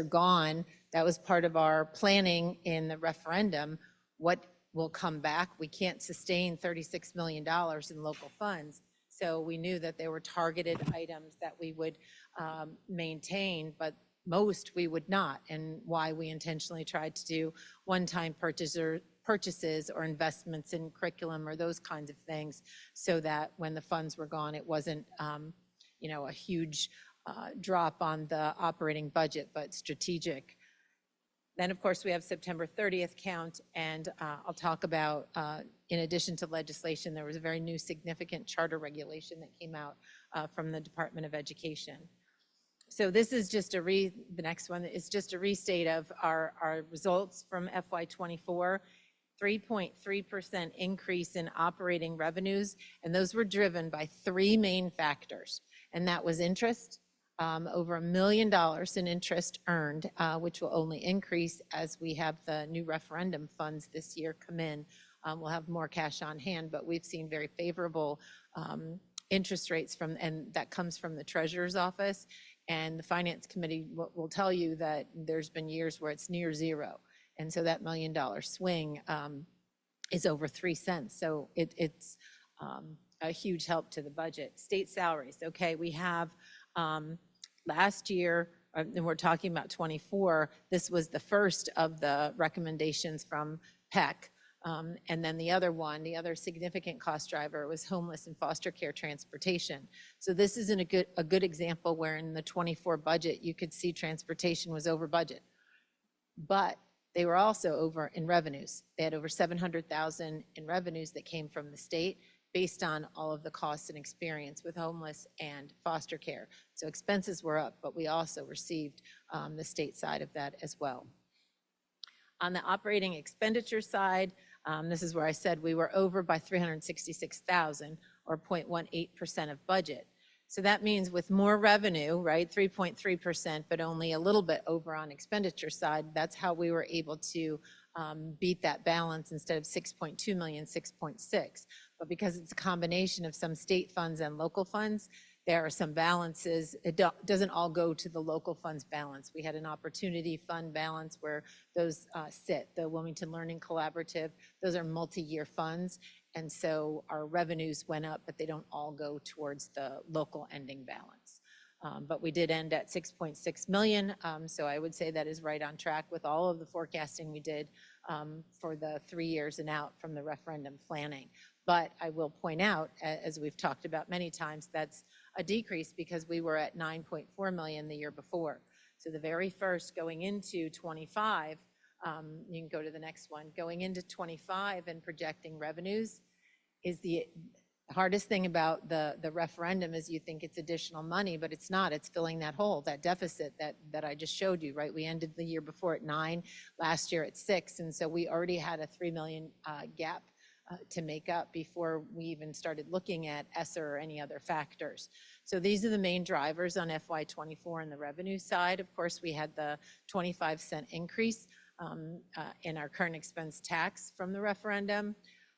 K: gone, that was part of our planning in the referendum. What will come back? We can't sustain $36 million in local funds. So we knew that there were targeted items that we would maintain, but most we would not, and why we intentionally tried to do one-time purchases or investments in curriculum or those kinds of things, so that when the funds were gone, it wasn't a huge drop on the operating budget, but strategic. Then, of course, we have September 30th count, and I'll talk about, in addition to legislation, there was a very new significant charter regulation that came out from the Department of Education. So this is just the next one is just a restate of our results from FY '24. 3.3% increase in operating revenues, and those were driven by three main factors, and that was interest, over $1 million in interest earned, which will only increase as we have the new referendum funds this year come in. We'll have more cash on hand, but we've seen very favorable interest rates and that comes from the treasurer's office. And the finance committee will tell you that there's been years where it's near zero. And so that $1 million swing is over 3 cents. So it's a huge help to the budget. State salaries, okay, we have last year, and we're talking about '24, this was the first of the recommendations from PEC. And then the other significant cost driver was homeless and foster care transportation. So this isn't a good example where in the '24 budget, you could see transportation was over budget. But they were also over in revenues. They had over 700,000 in revenues that came from the state based on all of the costs and experience with homeless and foster care. So expenses were up, but we also received the state side of that as well. On the operating expenditure side, this is where I said we were over by 366,000 or 0.18% of budget. So that means with more revenue, right, 3.3%, but only a little bit over on expenditure side, that's how we were able to beat that balance instead of 6.2 million, 6.6. But because it's a combination of some state funds and local funds, there are some balances. It doesn't all go to the local funds balance. We had an opportunity fund balance where those sit, the Wilmington Learning Collaborative, those are multi-year funds. And so our revenues went up, but they don't all go towards the local ending balance. But we did end at 6.6 million. So I would say that is right on track with all of the forecasting we did for the 3 years and out from the referendum planning. But I will point out, as we've talked about many times, that's a decrease because we were at 9.4 million the year before. So the very first going into 25, you can go to the next one, going into 25 and projecting revenues is the hardest thing about the referendum is you think it's additional money, but it's not. It's filling that hole, that deficit that I just showed you, right? We ended the year before at 9, last year at 6, and so we already had a 3 million gap to make up before we even started looking at ESSER or any other factors. So these are the main drivers on FY '24 on the revenue side. Of course, we had the 25-cent increase in our current expense tax from the referendum.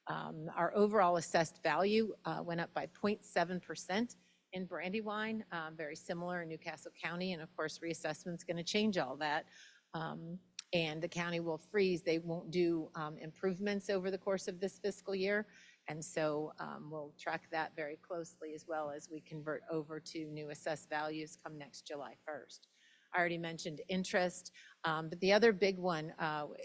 K: Our overall assessed value went up by 0.7% in Brandywine, very similar in Newcastle County, and of course reassessment's going to change all that. And the county will freeze. They won't do improvements over the course of this fiscal year. And so we'll track that very closely as well as we convert over to new assessed values come next July 1st. I already mentioned interest, but the other big one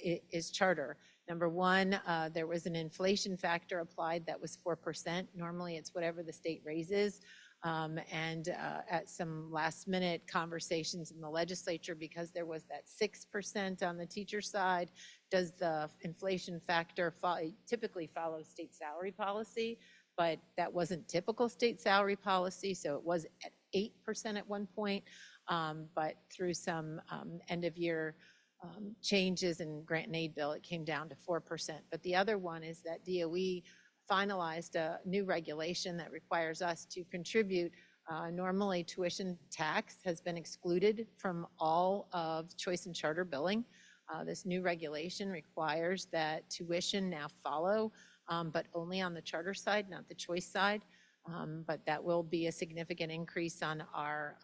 K: is charter. Number one, there was an inflation factor applied that was 4%. Normally it's whatever the state raises. And at some last minute conversations in the legislature, because there was that 6% on the teacher side, does the inflation factor typically follow state salary policy? But that wasn't typical state salary policy, so it was at 8% at one point. But through some end of year changes in grant and aid bill, it came down to 4%. But the other one is that DOE finalized a new regulation that requires us to contribute. Normally, tuition tax has been excluded from all of choice and charter billing. This new regulation requires that tuition now follow, but only on the charter side, not the choice side. But that will be a significant increase on our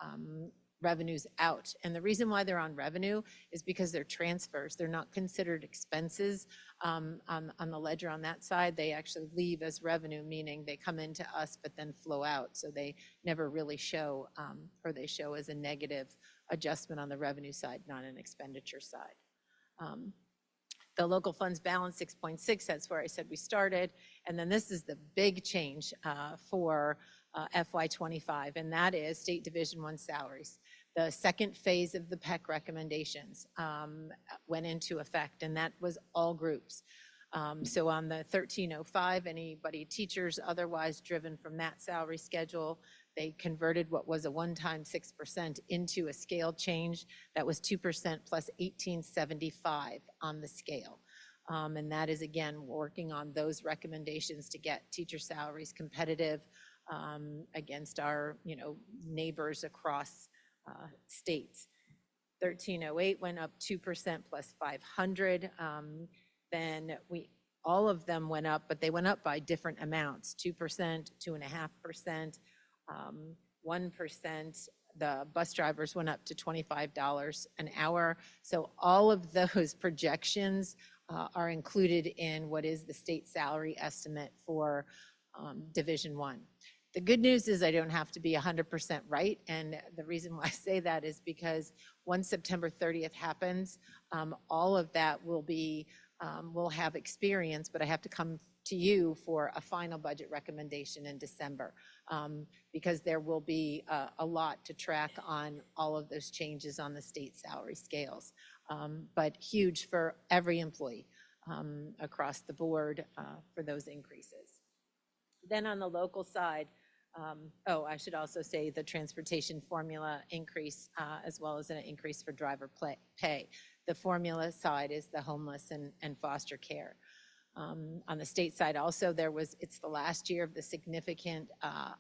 K: revenues out. And the reason why they're on revenue is because they're transfers. They're not considered expenses on the ledger on that side. They actually leave as revenue, meaning they come into us but then flow out. So they never really show, or they show as a negative adjustment on the revenue side, not an expenditure side. The local funds balance 6.6, that's where I said we started. And then this is the big change for FY '25, and that is State Division I salaries. The second phase of the PEC recommendations went into effect, and that was all groups. So on the 1305, anybody, teachers otherwise driven from that salary schedule, they converted what was a one-time 6% into a scale change that was 2% plus 1875 on the scale. And that is, again, working on those recommendations to get teacher salaries competitive against our, neighbors across states. 1308 went up 2% plus 500. Then all of them went up, but they went up by different amounts, 2%, 2.5%, 1%. The bus drivers went up to $25 an hour. So all of those projections are included in what is the state salary estimate for Division I. The good news is I don't have to be 100% right. And the reason why I say that is because once September 30th happens, all of that will be, we'll have experience, but I have to come to you for a final budget recommendation in December because there will be a lot to track on all of those changes on the state salary scales, but huge for every employee across the board for those increases. Then on the local side, I should also say the transportation formula increase as well as an increase for driver pay. The formula side is the homeless and foster care. On the state side also, it's the last year of the significant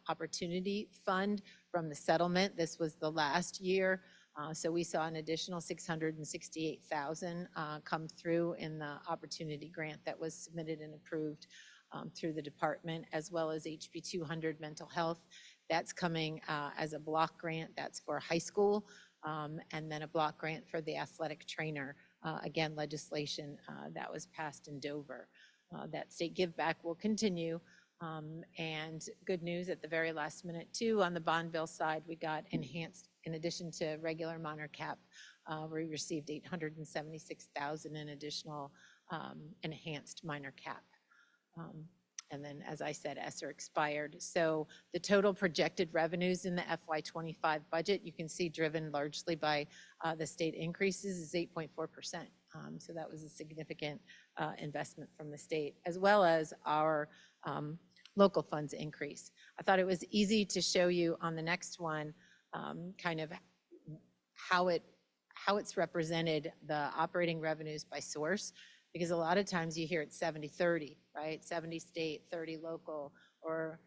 K: opportunity fund from the settlement. This was the last year. So we saw an additional $668,000 come through in the opportunity grant that was submitted and approved through the department, as well as HB 200 mental health. That's coming as a block grant. That's for high school, and then a block grant for the athletic trainer. Again, legislation that was passed in Dover. That state give back will continue. And good news at the very last minute too, on the bond bill side, we got enhanced, in addition to regular minor cap, we received $876,000 in additional enhanced minor cap. And then, as I said, ESSER expired. So the total projected revenues in the FY25 budget, you can see driven largely by the state increases, is 8.4%. So that was a significant investment from the state, as well as our local funds increase. I thought it was easy to show you on the next one kind of how it's represented, the operating revenues by source. Because a lot of times you hear it's 70-30, right? 70 state, 30 local, or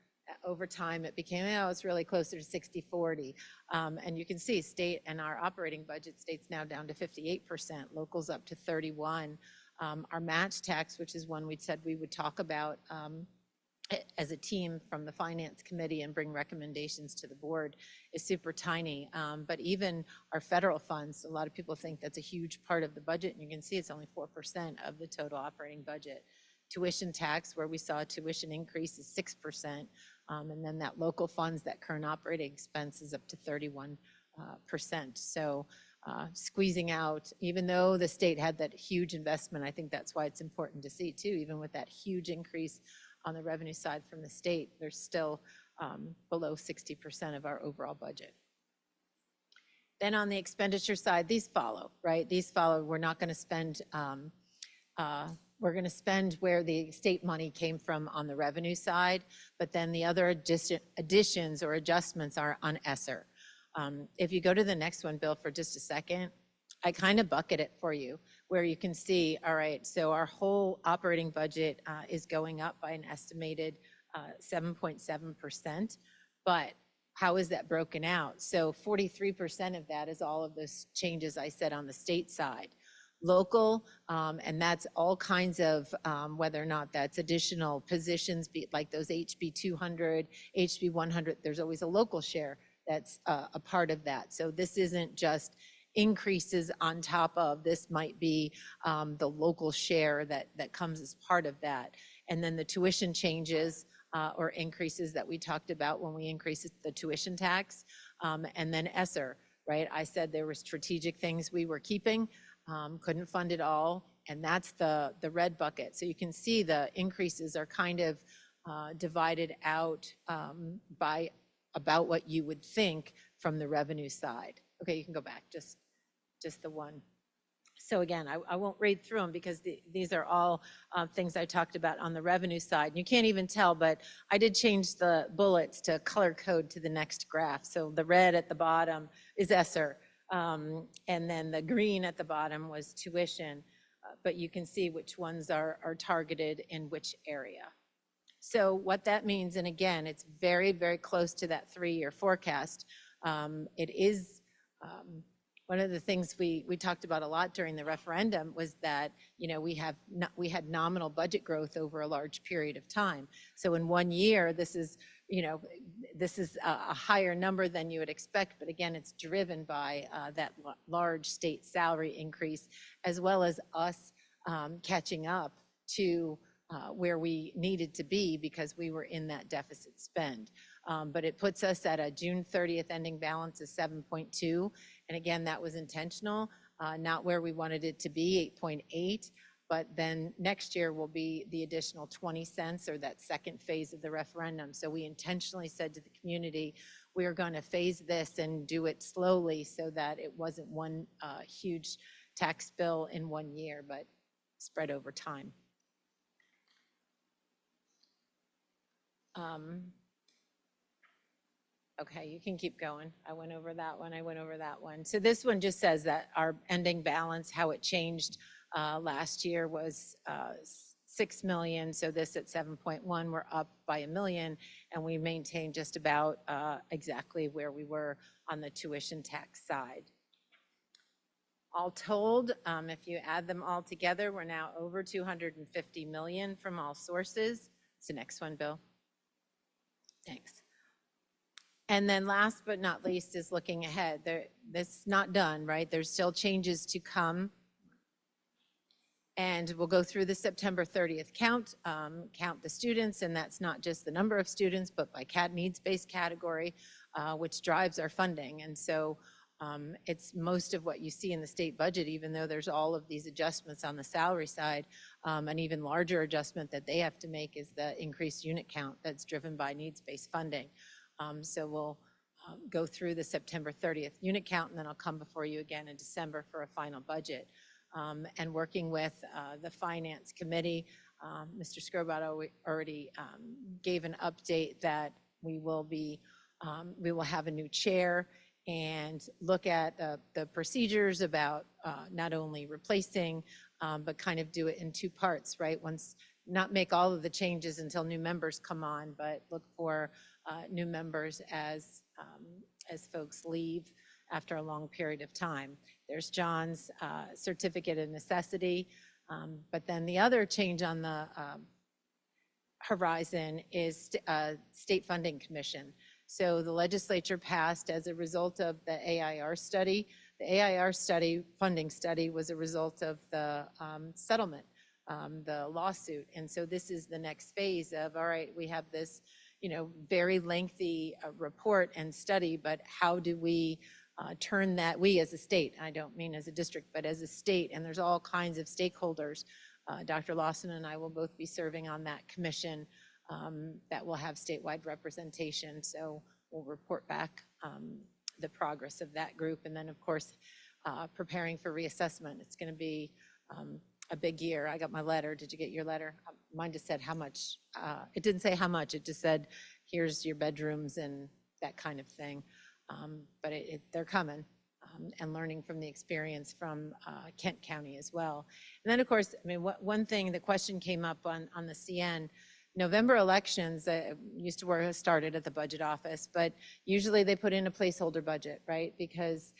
K: over time it became, it's really closer to 60-40. And you can see state and our operating budget, state's now down to 58%, locals up to 31. Our match tax, which is one we said we would talk about as a team from the finance committee and bring recommendations to the board, is super tiny. But even our federal funds, a lot of people think that's a huge part of the budget, and you can see it's only 4% of the total operating budget. Tuition tax, where we saw a tuition increase, is 6%. And then that local funds, that current operating expense, is up to 31%. So squeezing out, even though the state had that huge investment, I think that's why it's important to see too, even with that huge increase on the revenue side from the state, there's still below 60% of our overall budget. Then on the expenditure side, these follow, right? These follow. We're not going to spend, we're going to spend where the state money came from on the revenue side, but then the other additions or adjustments are on ESSER. If you go to the next one, Bill, for just a second, I kind of bucket it for you, where you can see, all right, so our whole operating budget is going up by an estimated 7.7%, but how is that broken out? So 43% of that is all of those changes I said on the state side. Local, and that's all kinds of, whether or not that's additional positions, like those HB 200, HB 100, there's always a local share that's a part of that. So this isn't just increases on top of, this might be the local share that comes as part of that. And then the tuition changes or increases that we talked about when we increased the tuition tax. And then ESSER, right? I said there were strategic things we were keeping, couldn't fund it all, and that's the red bucket. So you can see the increases are kind of divided out by about what you would think from the revenue side. Okay, you can go back, just the one. So again, I won't read through them because these are all things I talked about on the revenue side. You can't even tell, but I did change the bullets to color code to the next graph. So the red at the bottom is ESSER, and then the green at the bottom was tuition. But you can see which ones are targeted in which area. So what that means, and again, it's very, very close to that 3-year forecast. It is one of the things we talked about a lot during the referendum was that, we had nominal budget growth over a large period of time. So in 1 year, this is a higher number than you would expect. But again, it's driven by that large state salary increase, as well as us catching up to where we needed to be because we were in that deficit spend. But it puts us at a June 30th ending balance of 7.2. And again, that was intentional, not where we wanted it to be, 8.8. But then next year will be the additional 20 cents or that second phase of the referendum. So we intentionally said to the community, we are going to phase this and do it slowly so that it wasn't one huge tax bill in 1 year, but spread over time. Okay, you can keep going. I went over that one. So this one just says that our ending balance, how it changed last year was 6 million. So this at 7.1, we're up by $1 million, and we maintained just about exactly where we were on the tuition tax side. All told, if you add them all together, we're now over 250 million from all sources. It's the next one, Bill. Thanks. And then last but not least is looking ahead. This is not done, right? There's still changes to come. And we'll go through the September 30th count the students, and that's not just the number of students, but by needs-based category, which drives our funding. And so it's most of what you see in the state budget, even though there's all of these adjustments on the salary side. An even larger adjustment that they have to make is the increased unit count that's driven by needs-based funding. So we'll go through the September 30th unit count, and then I'll come before you again in December for a final budget. And working with the Finance Committee, Mr. Scrobot already gave an update that we will have a new chair and look at the procedures about not only replacing, but kind of do it in 2 parts, right? Not make all of the changes until new members come on, but look for new members as folks leave after a long period of time. There's John's certificate of necessity, but then the other change on the horizon is state funding commission. So the legislature passed as a result of the AIR study. The AIR study, funding study, was a result of the settlement, the lawsuit. And so this is the next phase of, all right, we have this, very lengthy report and study, but how do we turn that, we as a state, I don't mean as a district, but as a state, and there's all kinds of stakeholders. Dr. Lawson and I will both be serving on that commission that will have statewide representation. So we'll report back the progress of that group. And then, of course, preparing for reassessment. It's going to be a big year. I got my letter. Did you get your letter? Mine just said how much. It didn't say how much. It just said, here's your bedrooms and that kind of thing. But they're coming and learning from the experience from Kent County as well. And then, of course, one thing, the question came up on the CN, November elections used to where I started at the budget office, but usually they put in a placeholder budget, right? Because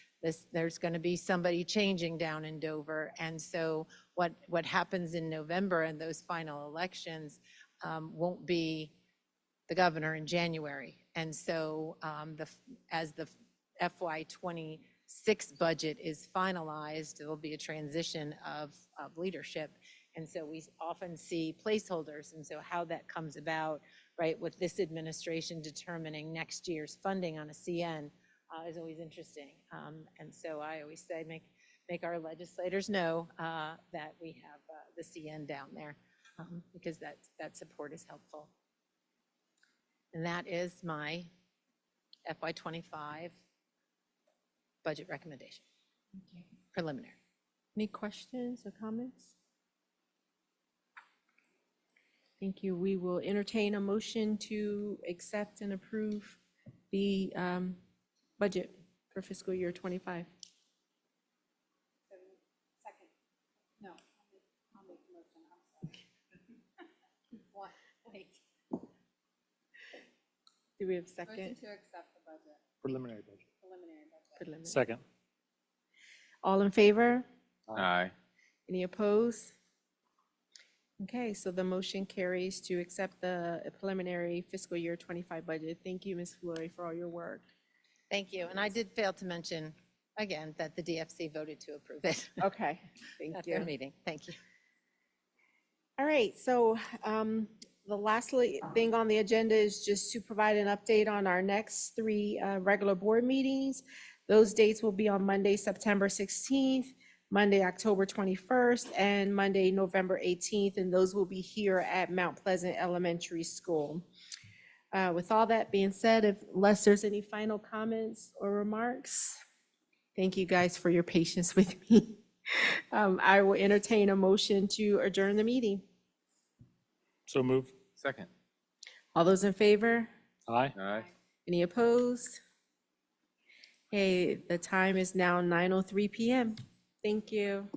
K: there's going to be somebody changing down in Dover. And so what happens in November and those final elections won't be the governor in January. And so as the FY26 budget is finalized, there will be a transition of leadership. And so we often see placeholders. And so how that comes about, right, with this administration determining next year's funding on a CN is always interesting. And so I always say, make our legislators know that we have the CN down there because that support is helpful. And that is my FY25 budget recommendation. Preliminary.
B: Any questions or comments? Thank you. We will entertain a motion to accept and approve the budget for fiscal year '25.
H: No. I'll make the motion, I'm sorry. What? Wait.
B: Do we have a
H: Motion
B: second?
H: to accept the budget,
G: Preliminary budget.
H: preliminary budget.
B: Preliminary.
G: Second.
B: All in favor?
A: Aye.
B: Any opposed? Okay, so the motion carries to accept the preliminary fiscal year '25 budget. Thank you, Ms. Flory, for all your work.
K: Thank you. And I did fail to mention, again, that the DFC voted to approve it
B: Okay, thank
K: at their
B: you.
K: meeting. Thank you.
B: All right, so the last thing on the agenda is just to provide an update on our next three regular board meetings. Those dates will be on Monday, September 16th, Monday, October 21st, and Monday, November 18th, and those will be here at Mount Pleasant Elementary School. With all that being said, unless there's any final comments or remarks, thank you guys for your patience with me. I will entertain a motion to adjourn the meeting.
G: So moved.
A: Second.
B: All those in favor?
G: Aye.
A: Aye.
B: Any opposed? Okay, the time is now 9:03 PM. Thank you.